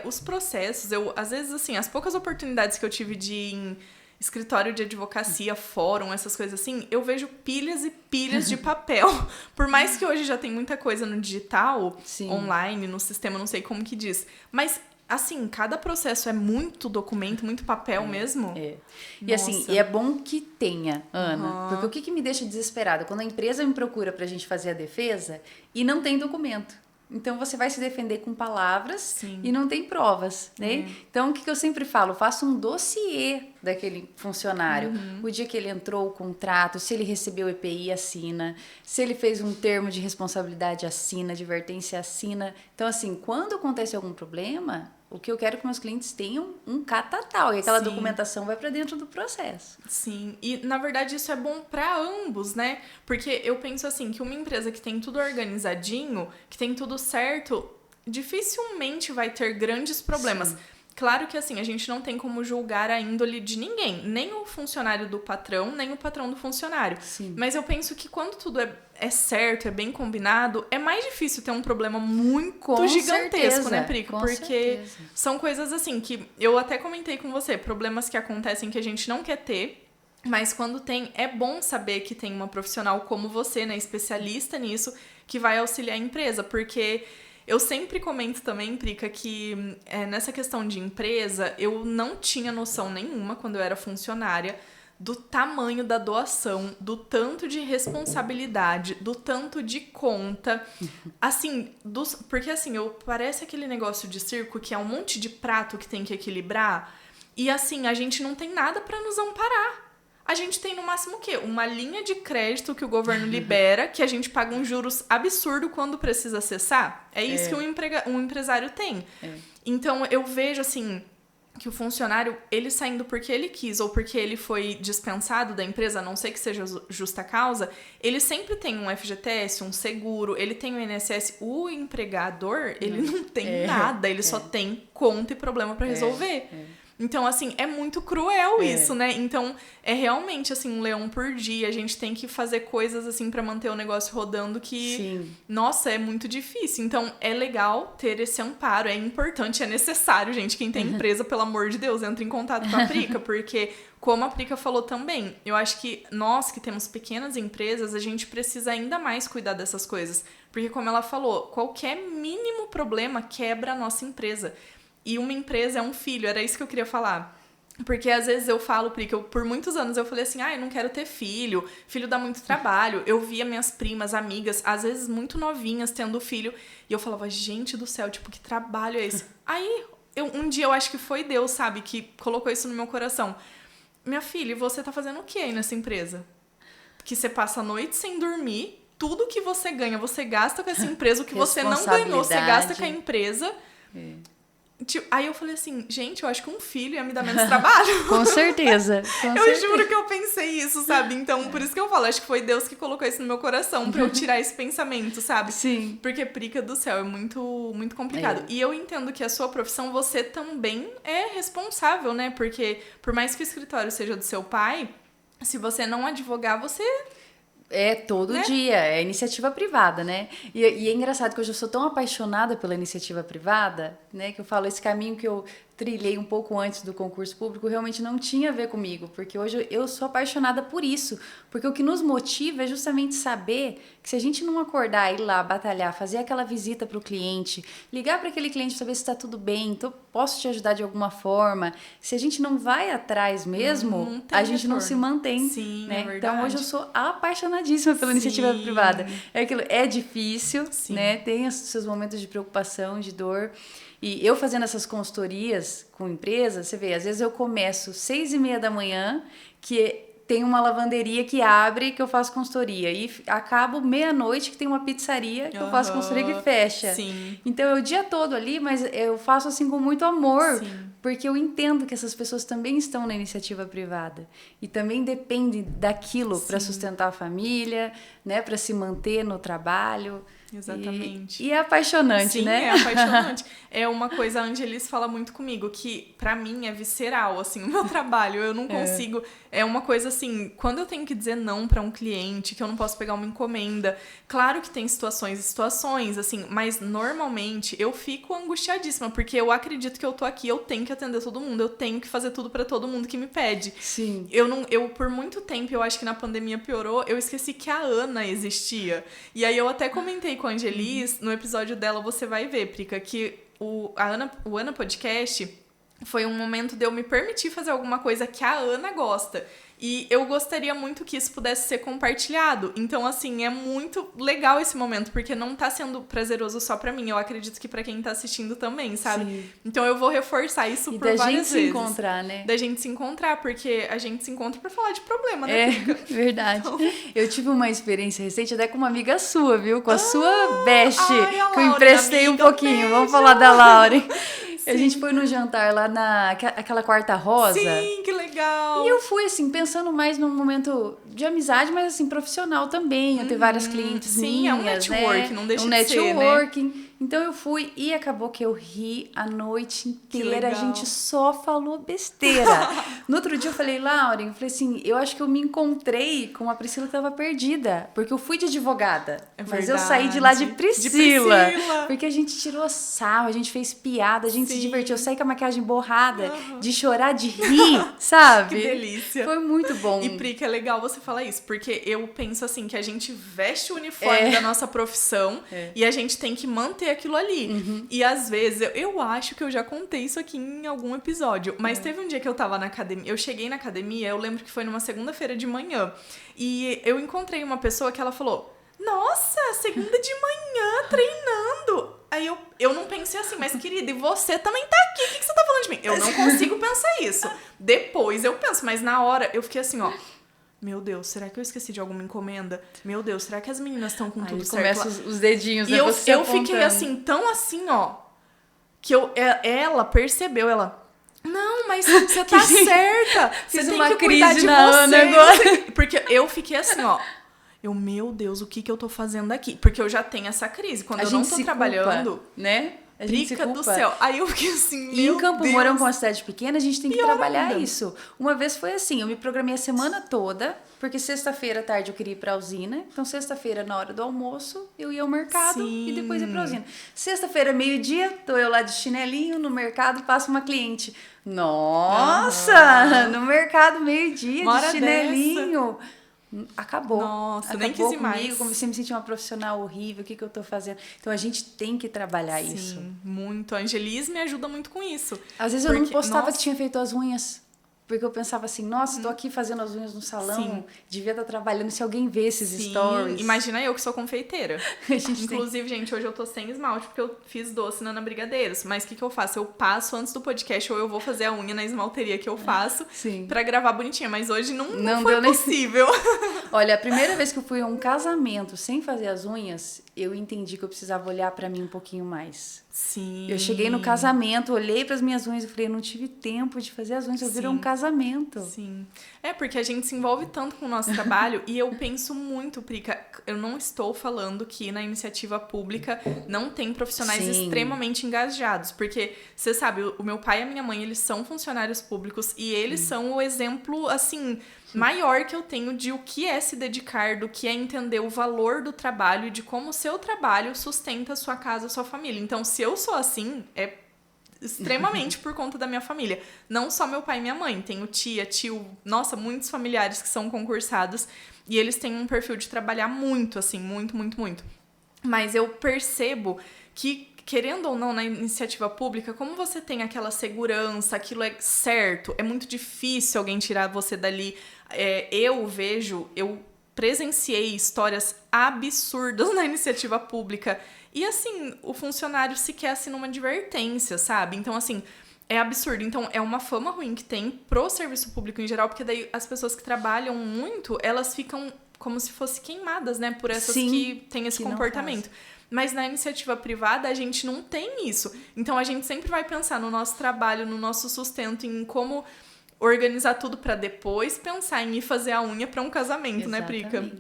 os processos, às vezes, assim, as poucas oportunidades que eu tive de ir em escritório de advocacia, fórum, essas coisas assim, eu vejo pilhas e pilhas de papel. Por mais que hoje já tem muita coisa no digital, online, no sistema, não sei como que diz. Mas, assim, cada processo é muito documento, muito papel mesmo. É. E assim, e é bom que tenha, Ana. Porque o que me deixa desesperada? Quando a empresa me procura pra gente fazer a defesa e não tem documento. Então, você vai se defender com palavras e não tem provas, né? Então, o que eu sempre falo? Faça um dossiê daquele funcionário. O dia que ele entrou, o contrato, se ele recebeu EPI, assina. Se ele fez um termo de responsabilidade, assina. Advertência, assina. Então, assim, quando acontece algum problema, o que eu quero é que meus clientes tenham um catatal. E aquela documentação vai para dentro do processo. Sim, e na verdade isso é bom para ambos, né? Porque eu penso assim, que uma empresa que tem tudo organizadinho, que tem tudo certo, dificilmente vai ter grandes problemas. Claro que assim, a gente não tem como julgar a índole de ninguém, nem o funcionário do patrão, nem o patrão do funcionário. Mas eu penso que quando tudo é certo, é bem combinado, é mais difícil ter um problema muito gigantesco, né, Prico? Porque são coisas assim que eu até comentei com você, problemas que acontecem que a gente não quer ter, mas quando tem, é bom saber que tem uma profissional como você, né, especialista nisso, que vai auxiliar a empresa, porque eu sempre comento também, Prica, que nessa questão de empresa, eu não tinha noção nenhuma quando eu era funcionária do tamanho da doação, do tanto de responsabilidade, do tanto de conta, assim, porque assim, parece aquele negócio de circo que é um monte de prato que tem que equilibrar, e assim, a gente não tem nada pra nos amparar. A gente tem no máximo o quê? Uma linha de crédito que o governo libera, que a gente paga um juros absurdo quando precisa acessar. É isso que um empresário tem. Então, eu vejo, assim, que o funcionário, ele saindo porque ele quis ou porque ele foi dispensado da empresa, a não ser que seja justa causa, ele sempre tem um FGTS, um seguro, ele tem o INSS. O empregador, ele não tem nada, ele só tem conta e problema pra resolver. Então, assim, é muito cruel isso, né? Então, é realmente, assim, um leão por dia. A gente tem que fazer coisas, assim, pra manter o negócio rodando que, nossa, é muito difícil. Então, é legal ter esse amparo, é importante, é necessário, gente. Quem tem empresa, pelo amor de Deus, entra em contato com a Prica, porque, como a Prica falou também, eu acho que nós que temos pequenas empresas, a gente precisa ainda mais cuidar dessas coisas. Porque, como ela falou, qualquer mínimo problema quebra a nossa empresa. E uma empresa é um filho, era isso que eu queria falar. Porque às vezes eu falo, porque por muitos anos eu falei assim, eu não quero ter filho dá muito trabalho. Eu via minhas primas, amigas, às vezes muito novinhas, tendo filho, e eu falava, gente do céu, tipo, que trabalho é esse? Aí, um dia eu acho que foi Deus, sabe, que colocou isso no meu coração. Minha filha, você tá fazendo o que aí nessa empresa? Que você passa a noite sem dormir, tudo que você ganha, você gasta com essa empresa, o que você não ganhou, você gasta com a empresa. Tipo, aí eu falei assim, gente, eu acho que um filho ia me dar menos trabalho. Com certeza. Juro que eu pensei isso, sabe? Então, por isso que eu falo, acho que foi Deus que colocou isso no meu coração, pra eu tirar esse pensamento, sabe? Sim. Porque Prica do céu, é muito, muito complicado. E eu entendo que a sua profissão, você também é responsável, né? Porque por mais que o escritório seja do seu pai, se você não advogar, você... É todo dia, é iniciativa privada, né? E é engraçado que hoje eu sou tão apaixonada pela iniciativa privada, né? Que eu falo, esse caminho que eu trilhei um pouco antes do concurso público realmente não tinha a ver comigo, porque hoje eu sou apaixonada por isso, porque o que nos motiva é justamente saber que se a gente não acordar, ir lá, batalhar, fazer aquela visita para o cliente, ligar para aquele cliente, saber se está tudo bem, então posso te ajudar de alguma forma, se a gente não vai atrás mesmo, a gente não se mantém. Sim, né? É verdade. Então hoje eu sou apaixonadíssima pela iniciativa privada. É difícil, né? Tem os seus momentos de preocupação, de dor. E eu fazendo essas consultorias com empresas, você vê, às vezes eu começo 6:30 da manhã, que tem uma lavanderia que abre, que eu faço consultoria. E acabo meia-noite, que tem uma pizzaria, que eu faço consultoria que fecha. Sim. Então, é o dia todo ali, mas eu faço assim com muito amor. Sim. Porque eu entendo que essas pessoas também estão na iniciativa privada. E também dependem daquilo para sustentar a família, né? Para se manter no trabalho. Exatamente. E é apaixonante, Sim, né? é apaixonante. É uma coisa, a Angelis fala muito comigo, que pra mim é visceral, assim, o meu trabalho. Eu não consigo... É uma coisa assim, quando eu tenho que dizer não pra um cliente, que eu não posso pegar uma encomenda, claro que tem situações e situações, assim, mas normalmente eu fico angustiadíssima, porque eu acredito que eu tô aqui, eu tenho que atender todo mundo, eu tenho que fazer tudo pra todo mundo que me pede. Sim. Eu por muito tempo, eu acho que na pandemia piorou, eu esqueci que a Ana existia. E aí eu até comentei com a Angelis, no episódio dela você vai ver, Prica, que o Ana Podcast foi um momento de eu me permitir fazer alguma coisa que a Ana gosta. E eu gostaria muito que isso pudesse ser compartilhado. Então, assim, é muito legal esse momento, porque não tá sendo prazeroso só pra mim. Eu acredito que pra quem tá assistindo também, sabe? Sim. Então eu vou reforçar isso por várias vezes. Da gente se encontrar, né? Da gente se encontrar, porque a gente se encontra pra falar de problema, né? Verdade. Então... Eu tive uma experiência recente até com uma amiga sua, viu? Com a sua best, que eu emprestei um pouquinho. Beijo. Vamos falar da Lauren. Sim. A gente foi num jantar lá naquela Quarta Rosa. Sim, que legal! E eu fui, assim, pensando mais num momento de amizade, mas, assim, profissional também. Eu tenho várias clientes minhas, é um network, né? não deixa de networking. Ser, né? Então eu fui e acabou que eu ri a noite inteira. A gente só falou besteira. No outro dia eu falei, Lauren, eu falei assim, eu acho que eu me encontrei com a Priscila que estava perdida. Porque eu fui de advogada. Mas eu saí de lá de Priscila. Porque a gente tirou sarro, a gente fez piada, a gente se divertiu. Eu saí com a maquiagem borrada, de chorar, de rir, sabe? Que delícia. Foi muito bom. E, Prica, é legal você falar isso, porque eu penso assim, que a gente veste o uniforme da nossa profissão e a gente tem que manter aquilo ali. E às vezes, eu acho que eu já contei isso aqui em algum episódio, mas teve um dia que eu tava na academia, eu cheguei na academia, eu lembro que foi numa segunda-feira de manhã, e eu encontrei uma pessoa que ela falou, nossa, segunda de manhã, treinando. Aí eu não pensei assim, mas querida, e você também tá aqui, o que você tá falando de mim? Eu não consigo pensar isso. Depois eu penso, mas na hora eu fiquei assim, ó, meu Deus, será que eu esqueci de alguma encomenda? Meu Deus, será que as meninas estão com tudo certo? Começa os dedinhos, né? E eu fiquei assim, tão assim, ó, que ela percebeu, não, mas você tá certa, você tem que cuidar de você. Agora. Porque eu fiquei assim, ó, meu Deus, o que eu tô fazendo aqui? Porque eu já tenho essa crise, quando eu não tô trabalhando, culpa, né? Prica do céu. Aí eu fiquei assim, e em Campo Mourão, com uma cidade pequena, a gente tem que trabalhar isso. Uma vez foi assim, eu me programei a semana toda, porque sexta-feira à tarde eu queria ir pra usina. Então, sexta-feira, na hora do almoço, eu ia ao mercado e depois ia pra usina. Sexta-feira, meio-dia, tô eu lá de chinelinho no mercado, passa uma cliente. Nossa! No mercado, meio-dia, de chinelinho. Acabou. Nossa, acabou nem quis ir mais. Comecei a me sentir uma profissional horrível, o que eu tô fazendo? Então a gente tem que trabalhar isso. Muito. A Angelis me ajuda muito com isso. Às vezes eu não postava que tinha feito as unhas. Porque eu pensava assim, nossa, tô aqui fazendo as unhas no salão, Sim. devia estar trabalhando se alguém vê esses stories. Imagina eu que sou confeiteira. Gente, Inclusive, gente, hoje eu tô sem esmalte porque eu fiz doce na Ana Brigadeiros. Mas o que eu faço? Eu passo antes do podcast ou eu vou fazer a unha na esmalteria que eu faço pra gravar bonitinha. Mas hoje não foi possível. Olha, a primeira vez que eu fui a um casamento sem fazer as unhas, eu entendi que eu precisava olhar pra mim um pouquinho mais. Sim. Eu cheguei no casamento, olhei pras minhas unhas e falei, eu não tive tempo de fazer as unhas, eu virei um casamento. Sim. É, porque a gente se envolve tanto com o nosso trabalho e eu penso muito, Prica, eu não estou falando que na iniciativa pública não tem profissionais extremamente engajados, porque você sabe, o meu pai e a minha mãe, eles são funcionários públicos e eles são o exemplo, assim, maior que eu tenho de o que é se dedicar, do que é entender o valor do trabalho e de como o seu trabalho sustenta a sua casa, a sua família. Então, se eu sou assim, é extremamente por conta da minha família. Não só meu pai e minha mãe. Tenho tia, tio, nossa, muitos familiares que são concursados e eles têm um perfil de trabalhar muito, assim, muito, muito, muito. Mas eu percebo que, querendo ou não, na iniciativa pública, como você tem aquela segurança, aquilo é certo, é muito difícil alguém tirar você dali. Eu presenciei histórias absurdas na iniciativa pública. E, assim, o funcionário sequer assina uma advertência, sabe? Então, assim, é absurdo. Então, é uma fama ruim que tem pro serviço público em geral, porque daí as pessoas que trabalham muito, elas ficam como se fossem queimadas, né? Por essas que têm esse comportamento. Mas na iniciativa privada, a gente não tem isso. Então, a gente sempre vai pensar no nosso trabalho, no nosso sustento, em como organizar tudo pra depois pensar em ir fazer a unha pra um casamento, né, Prica?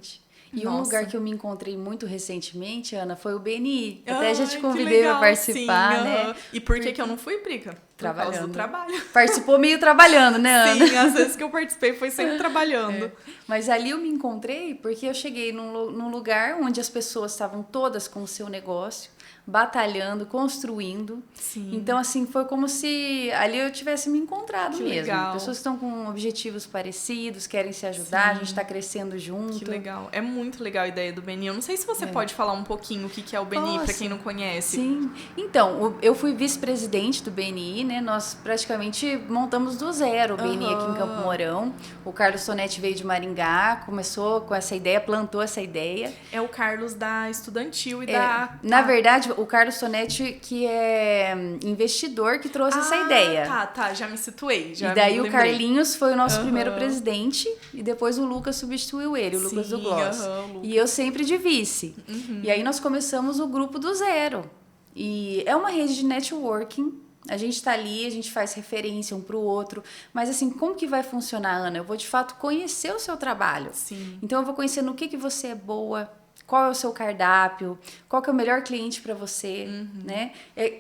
E um lugar que eu me encontrei muito recentemente, Ana, foi o BNI. Até já te convidei para participar, né? E por que eu não fui, Prica? Por causa do trabalho. Participou meio trabalhando, né, Ana? Sim, às vezes que eu participei foi sempre trabalhando. Mas ali eu me encontrei porque eu cheguei num lugar onde as pessoas estavam todas com o seu negócio, batalhando, construindo. Sim. Então, assim, foi como se ali eu tivesse me encontrado mesmo. Legal. Pessoas que estão com objetivos parecidos, querem se ajudar, a gente está crescendo junto. Que legal. É muito legal a ideia do BNI. Eu não sei se você pode falar um pouquinho o que é o BNI, para quem não conhece. Sim. Então, eu fui vice-presidente do BNI, né? Nós praticamente montamos do zero o BNI aqui em Campo Mourão. O Carlos Tonetti veio de Maringá, começou com essa ideia, plantou essa ideia. É o Carlos da Estudantil e Na verdade, o Carlos Tonetti, que é investidor, que trouxe essa ideia. Tá, já me situei. E daí o Carlinhos foi o nosso primeiro presidente e depois o Lucas substituiu ele, o Lucas do Gloss. E eu sempre de vice. E aí nós começamos o grupo do zero. E é uma rede de networking. A gente tá ali, a gente faz referência um pro outro. Mas assim, como que vai funcionar, Ana? Eu vou de fato conhecer o seu trabalho. Sim. Então eu vou conhecer no que você é boa, qual é o seu cardápio, qual que é o melhor cliente para você, né?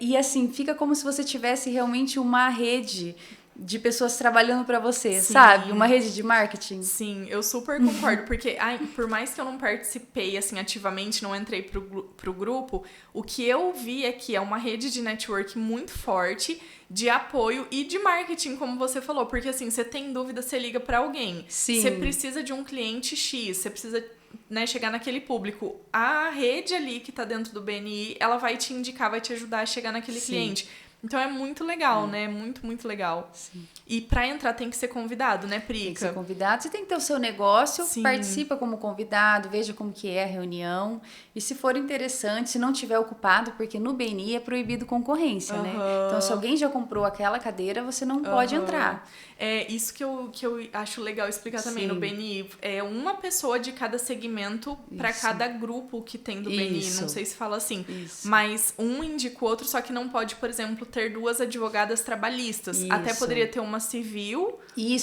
E assim, fica como se você tivesse realmente uma rede de pessoas trabalhando para você, sabe? Uma rede de marketing. Sim, eu super concordo, porque por mais que eu não participei, assim, ativamente, não entrei pro grupo, o que eu vi é que é uma rede de network muito forte, de apoio e de marketing, como você falou, porque assim, você tem dúvida, você liga para alguém. Sim. Você precisa de um cliente X, você precisa, né, chegar naquele público. A rede ali que tá dentro do BNI, ela vai te indicar, vai te ajudar a chegar naquele cliente. Então é muito legal, né? Muito, muito legal. Sim. E pra entrar tem que ser convidado, né, Prica? Tem que ser convidado. Você tem que ter o seu negócio, Sim. participa como convidado, veja como que é a reunião. E se for interessante, se não tiver ocupado, porque no BNI é proibido concorrência, né? Então, se alguém já comprou aquela cadeira, você não pode entrar. É isso que eu acho legal explicar também. No BNI. É uma pessoa de cada segmento para cada grupo que tem do BNI. Não sei se fala assim. Mas um indica o outro, só que não pode, por exemplo, ter duas advogadas trabalhistas. Até poderia ter uma civil,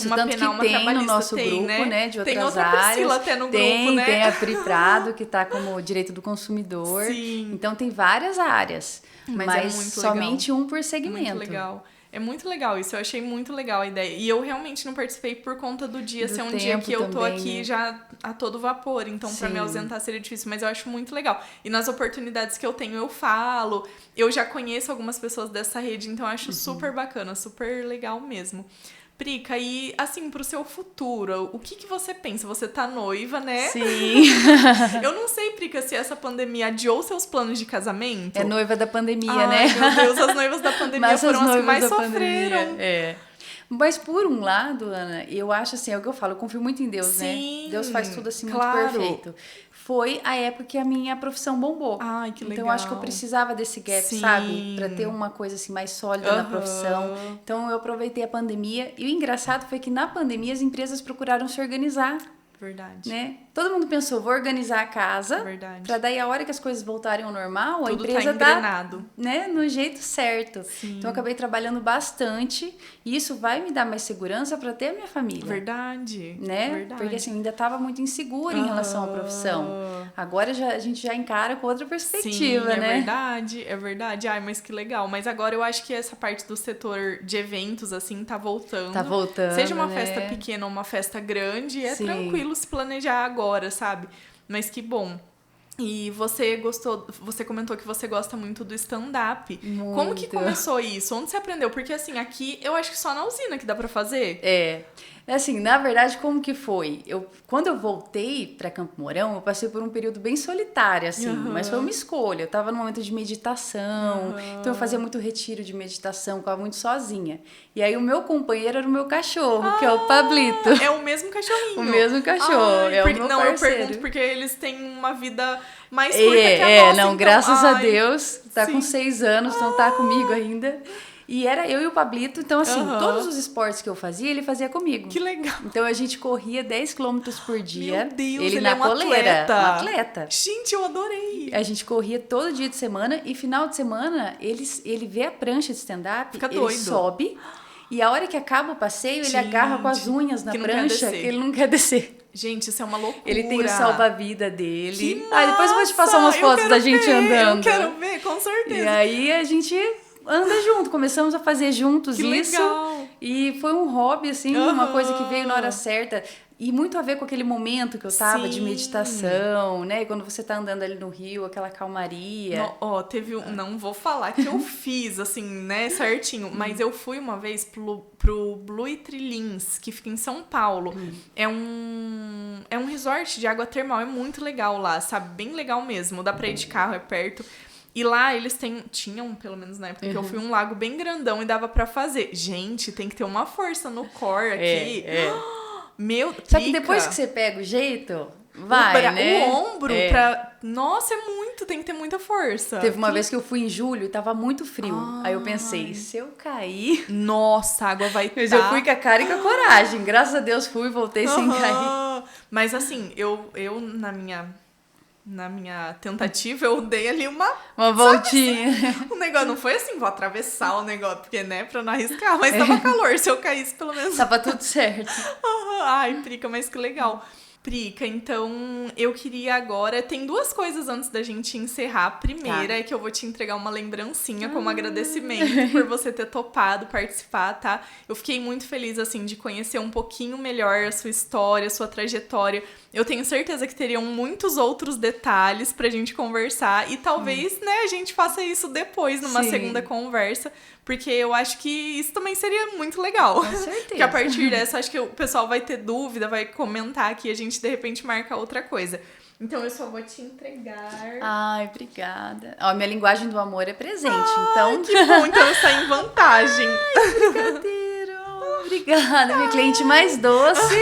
uma tanto penal, que uma tem trabalhista. no nosso grupo, né? De outras tem outra áreas. Priscila até no grupo, né? Tem a Pri Prado, que tá como direito do consumidor. Sim. Então, tem várias áreas. Mas é muito somente legal. Um por segmento. Muito legal. É muito legal isso, eu achei muito legal a ideia. E eu realmente não participei por conta do dia ser um dia que eu tô também, aqui, né, já a todo vapor. Então, pra me ausentar seria difícil, mas eu acho muito legal. E nas oportunidades que eu tenho, eu falo. Eu já conheço algumas pessoas dessa rede, então eu acho super bacana, super legal mesmo. Prica, e assim, pro seu futuro, o que você pensa? Você tá noiva, né? Sim. Eu não sei, Prica, se essa pandemia adiou seus planos de casamento. É noiva da pandemia, né? Ai, meu Deus, as noivas da pandemia foram as que mais sofreram. É. Mas por um lado, Ana, eu acho assim, é o que eu falo, eu confio muito em Deus, Sim, né? Deus faz tudo assim claro. muito perfeito. Foi a época que a minha profissão bombou. Ai, que legal. Então, eu acho que eu precisava desse gap, Sim. sabe? Pra ter uma coisa assim mais sólida na profissão. Então, eu aproveitei a pandemia. E o engraçado foi que na pandemia as empresas procuraram se organizar. Verdade. Né? Todo mundo pensou, vou organizar a casa. Verdade. Pra daí a hora que as coisas voltarem ao normal, Tudo a empresa tá engrenado. né, no jeito certo. Sim. Então eu acabei trabalhando bastante e isso vai me dar mais segurança para ter a minha família. Verdade. Né? Verdade. Porque assim, eu ainda estava muito insegura em relação à profissão. Agora a gente já encara com outra perspectiva, Sim, né? É verdade. Ai, mas que legal. Mas agora eu acho que essa parte do setor de eventos, assim, tá voltando. Tá voltando, seja uma né? festa pequena ou uma festa grande, é Sim. tranquilo se planejar agora, sabe? Mas que bom. E você comentou que você gosta muito do stand-up. Muito. Como que começou isso? Onde você aprendeu? Porque assim, aqui eu acho que só na usina que dá pra fazer. Assim, na verdade, como que foi? Quando eu voltei para Campo Mourão, eu passei por um período bem solitário, assim, mas foi uma escolha. Eu tava num momento de meditação, então eu fazia muito retiro de meditação, ficava muito sozinha. E aí o meu companheiro era o meu cachorro, que é o Pablito. É o mesmo cachorrinho. O mesmo cachorro, é o meu Não, parceiro. eu pergunto porque eles têm uma vida mais curta que a nossa. Não, então, graças a Deus, tá sim. com 6 anos, então tá comigo ainda. E era eu e o Pablito, então assim, todos os esportes que eu fazia, ele fazia comigo. Que legal. Então a gente corria 10 quilômetros por dia. Meu Deus, ele ele na é um coleira, atleta. um atleta. Gente, eu adorei. A gente corria todo dia de semana e final de semana ele vê a prancha de stand-up, Fica ele doido. sobe e a hora que acaba o passeio, ele agarra com as unhas na que não quer prancha descer. que ele não quer descer. Gente, isso é uma loucura. Ele tem o salva-vida dele. Que Depois eu vou te passar umas massa! fotos da gente andando. Eu quero ver, com certeza. E aí a gente anda junto, começamos a fazer juntos Que isso. legal. E foi um hobby, assim, uma coisa que veio na hora certa. E muito a ver com aquele momento que eu tava de meditação, né? Quando você tá andando ali no rio, aquela calmaria. Teve não vou falar que eu fiz, assim, né, certinho, mas eu fui uma vez pro Blue Trilins, que fica em São Paulo. É um resort de água termal, é muito legal lá, sabe? Bem legal mesmo, dá pra ir de carro, é perto. E lá eles tinham, pelo menos na época que eu fui, um lago bem grandão e dava pra fazer. Gente, tem que ter uma força no core aqui. Meu Deus. Só que depois que você pega o jeito, vai, né? O ombro pra... Nossa, tem que ter muita força. Teve uma vez que eu fui em julho e tava muito frio. Aí eu pensei, se eu cair... Nossa, a água vai Mas eu fui com a cara e com a coragem. Graças a Deus fui e voltei sem cair. Mas assim, eu na minha tentativa, eu dei ali uma voltinha. Assim, o negócio não foi assim, vou atravessar o negócio, porque, né, pra não arriscar, mas tava calor, se eu caísse, pelo menos... Tava tudo certo. Ai, Prica, mas que legal. Prica, então eu queria agora... Tem 2 coisas antes da gente encerrar. A primeira é que eu vou te entregar uma lembrancinha como agradecimento por você ter topado participar, tá? Eu fiquei muito feliz, assim, de conhecer um pouquinho melhor a sua história, a sua trajetória. Eu tenho certeza que teriam muitos outros detalhes pra gente conversar e talvez, né, a gente faça isso depois, numa segunda conversa, porque eu acho que isso também seria muito legal. Com certeza. Porque a partir dessa, acho que o pessoal vai ter dúvida, vai comentar aqui, a gente de repente marca outra coisa. Então eu só vou te entregar. Ai, obrigada. Minha linguagem do amor é presente, então... Que bom, então está em vantagem. Brigadeiro. Obrigada, minha cliente mais doce.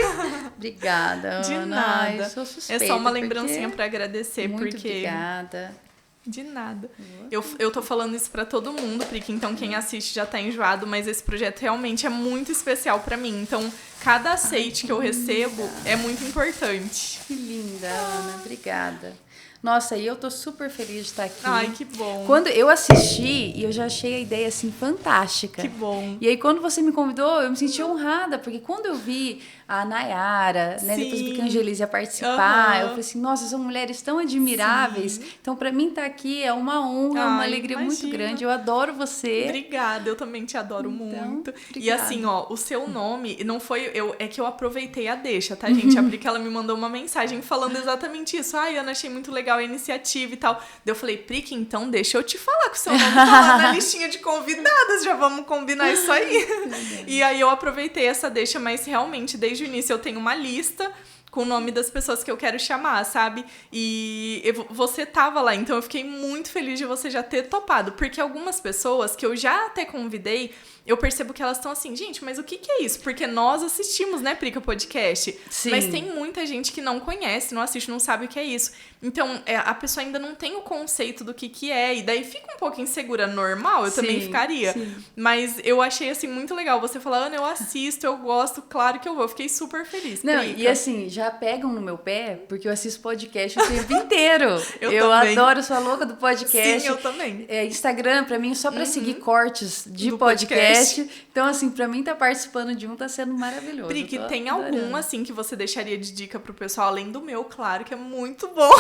Obrigada, De Ana. nada. Eu sou suspeita, é só uma lembrancinha pra agradecer, muito porque... obrigada. De nada. Eu tô falando isso pra todo mundo, porque então quem assiste já tá enjoado, mas esse projeto realmente é muito especial pra mim. Então, cada aceite que eu recebo é muito importante. Que linda, Ana. Obrigada. Nossa, e eu tô super feliz de estar aqui. Ai, que bom. Quando eu assisti, eu já achei a ideia, assim, fantástica. Que bom. E aí, quando você me convidou, eu me senti honrada, porque quando eu vi a Nayara, né, depois vi que a Angelise ia participar, eu falei assim, nossa, são mulheres tão admiráveis. Sim. Então, pra mim, estar aqui é uma honra, uma alegria muito grande. Eu adoro você. Obrigada, eu também te adoro muito. Obrigada. E assim, o seu nome, não foi... É que eu aproveitei a deixa, tá, gente? A Pri, ela me mandou uma mensagem falando exatamente isso. Ai, Ana, achei muito legal a iniciativa e tal. Daí eu falei, Prick, então deixa eu te falar que o seu nome tá lá na listinha de convidadas, já vamos combinar isso aí. E aí eu aproveitei essa deixa, mas realmente, desde o início eu tenho uma lista com o nome das pessoas que eu quero chamar, sabe? E você tava lá, então eu fiquei muito feliz de você já ter topado, porque algumas pessoas que eu já até convidei, eu percebo que elas estão assim, gente, mas o que é isso? Porque nós assistimos, né, Prica Podcast? Sim. Mas tem muita gente que não conhece, não assiste, não sabe o que é isso. Então, a pessoa ainda não tem o conceito do que é, e daí fica um pouco insegura, normal, eu também ficaria. Sim. Mas eu achei, assim, muito legal você falar, Ana, eu assisto, eu gosto, claro que eu vou. Eu fiquei super feliz, Não, Prica. e assim, já pegam no meu pé, porque eu assisto podcast o tempo inteiro. Eu também. Adoro, sou a louca do podcast. Sim, eu também. Instagram, pra mim, só pra seguir cortes de podcast. Então, assim, pra mim, tá participando de um, tá sendo maravilhoso. Prica, tem adorando. algum, assim, que você deixaria de dica pro pessoal, além do meu, claro, que é muito bom.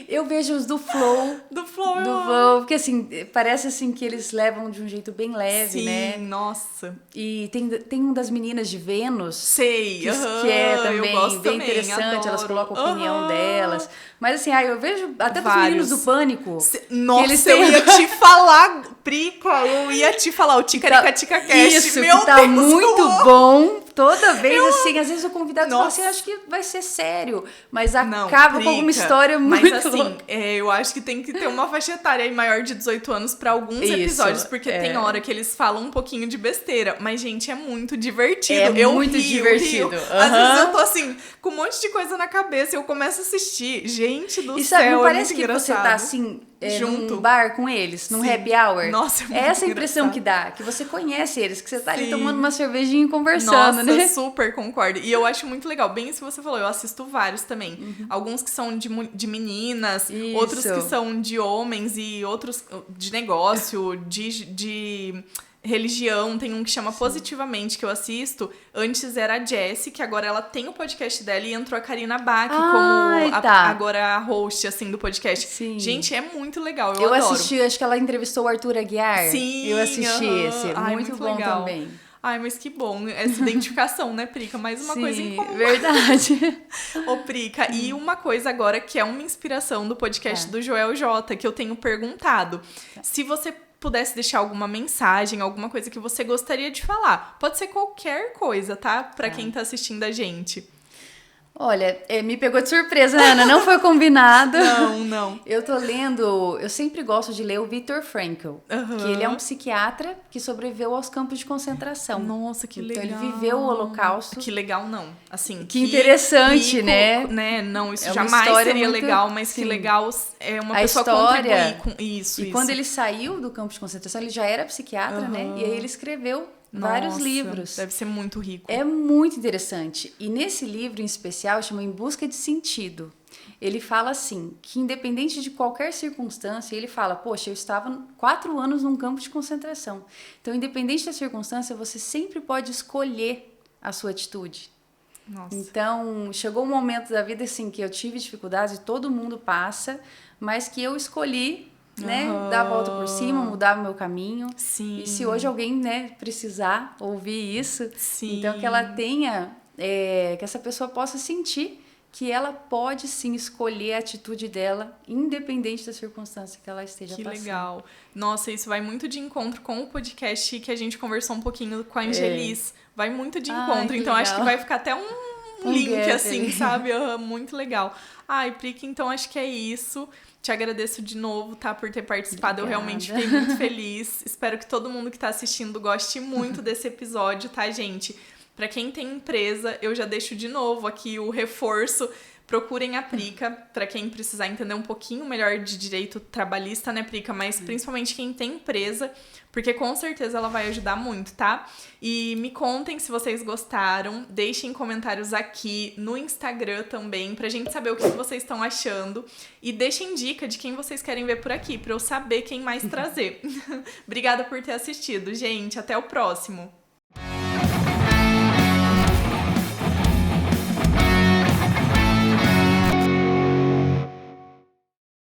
Eu vejo os do Flow. Do Flow, eu Do amo. Flow, porque assim, parece assim que eles levam de um jeito bem leve, Sim, né? nossa. E tem um das meninas de Vênus. Sei, Que é eu também gosto bem também, interessante, adoro. elas colocam a opinião Aham. delas. Mas assim, eu vejo até dos Vários. meninos do Pânico. Nossa, eles eu têm- ia te falar, Prica, eu ia te falar o Ticaricatica Cast. Isso, Meu que tá Deus, muito eu amo. bom. Toda vez, assim, às vezes o convidado fala Nossa. assim, acho que vai ser sério. Mas Não, acaba com Prica, alguma história muito Mas assim, louca. eu acho que tem que ter uma faixa etária aí maior de 18 anos pra alguns Isso, episódios, porque é. tem hora que eles falam um pouquinho de besteira. Mas, gente, é muito divertido. É eu muito rio, divertido. rio. Aham. Às vezes eu tô assim, com um monte de coisa na cabeça e eu começo a assistir. Gente do E sabe, céu, não é parece muito que você engraçado. tá assim, Junto. num bar com eles, num Sim. happy hour? Nossa, é muito essa a impressão engraçado. que dá, que você conhece eles, que você tá ali Sim. tomando uma cervejinha e conversando, Nossa, né? super concordo. E eu acho muito legal. Bem isso que você falou, eu assisto vários também. Alguns que são de meninas, Isso. outros que são de homens e outros de negócio, de religião. Tem um que chama Positivamente, que eu assisto. Antes era a Jessie, que agora ela tem o podcast dela e entrou a Karina Bach Ai, como tá. agora a host, assim, do podcast. Sim. Gente, é muito legal, Eu adoro. assisti, acho que ela entrevistou o Arthur Aguiar. Sim, Eu assisti aham. esse, Ai, muito bom legal. também. Ai, mas que bom. Essa identificação, né, Prica? Mais uma coisa em Sim, comum. verdade. Ô, Prica, e uma coisa agora que é uma inspiração do podcast do Joel J, que eu tenho perguntado. Se você pudesse deixar alguma mensagem, alguma coisa que você gostaria de falar. Pode ser qualquer coisa, tá? Pra quem tá assistindo a gente. Olha, me pegou de surpresa, Ana, não foi combinado. Não. Eu tô lendo, eu sempre gosto de ler o Viktor Frankl, Aham. que ele é um psiquiatra que sobreviveu aos campos de concentração. Nossa, que legal. Então ele viveu o Holocausto. Que legal, não. Assim, Que interessante, rico, né? Não, isso É uma jamais história seria muito- legal, mas que sim. legal é uma A pessoa história. contribuir com isso. E quando ele saiu do campo de concentração, ele já era psiquiatra, né? E aí ele escreveu vários Nossa, livros. Deve ser muito rico. É muito interessante. E nesse livro em especial, chama Em Busca de Sentido. Ele fala assim, que independente de qualquer circunstância, ele fala, poxa, eu estava 4 anos num campo de concentração. Então, independente da circunstância, você sempre pode escolher a sua atitude. Nossa. Então, chegou um momento da vida assim que eu tive dificuldades, e todo mundo passa, mas que eu escolhi, né, dar a volta por cima, mudar o meu caminho. Sim. E se hoje alguém, né, precisar ouvir isso, Sim. então que ela tenha, que essa pessoa possa sentir que ela pode sim escolher a atitude dela, independente da circunstância que ela esteja Que passando. legal. Nossa, isso vai muito de encontro com o podcast que a gente conversou um pouquinho com a Angelis. Vai muito de Ai, encontro. que Então, acho que legal. vai ficar até um link, gap assim, ali. sabe? Muito legal. Ai, Prica, então acho que é isso. Te agradeço de novo, tá? Por ter participado. Eu Obrigada. realmente fiquei muito feliz. Espero que todo mundo que tá assistindo goste muito desse episódio, tá, gente? Pra quem tem empresa, eu já deixo de novo aqui o reforço. Procurem a Prica, pra quem precisar entender um pouquinho melhor de direito trabalhista, né, Prica? Mas principalmente quem tem empresa, porque com certeza ela vai ajudar muito, tá? E me contem se vocês gostaram, deixem comentários aqui no Instagram também, pra gente saber o que vocês estão achando. E deixem dica de quem vocês querem ver por aqui, pra eu saber quem mais trazer. Obrigada por ter assistido, gente. Até o próximo!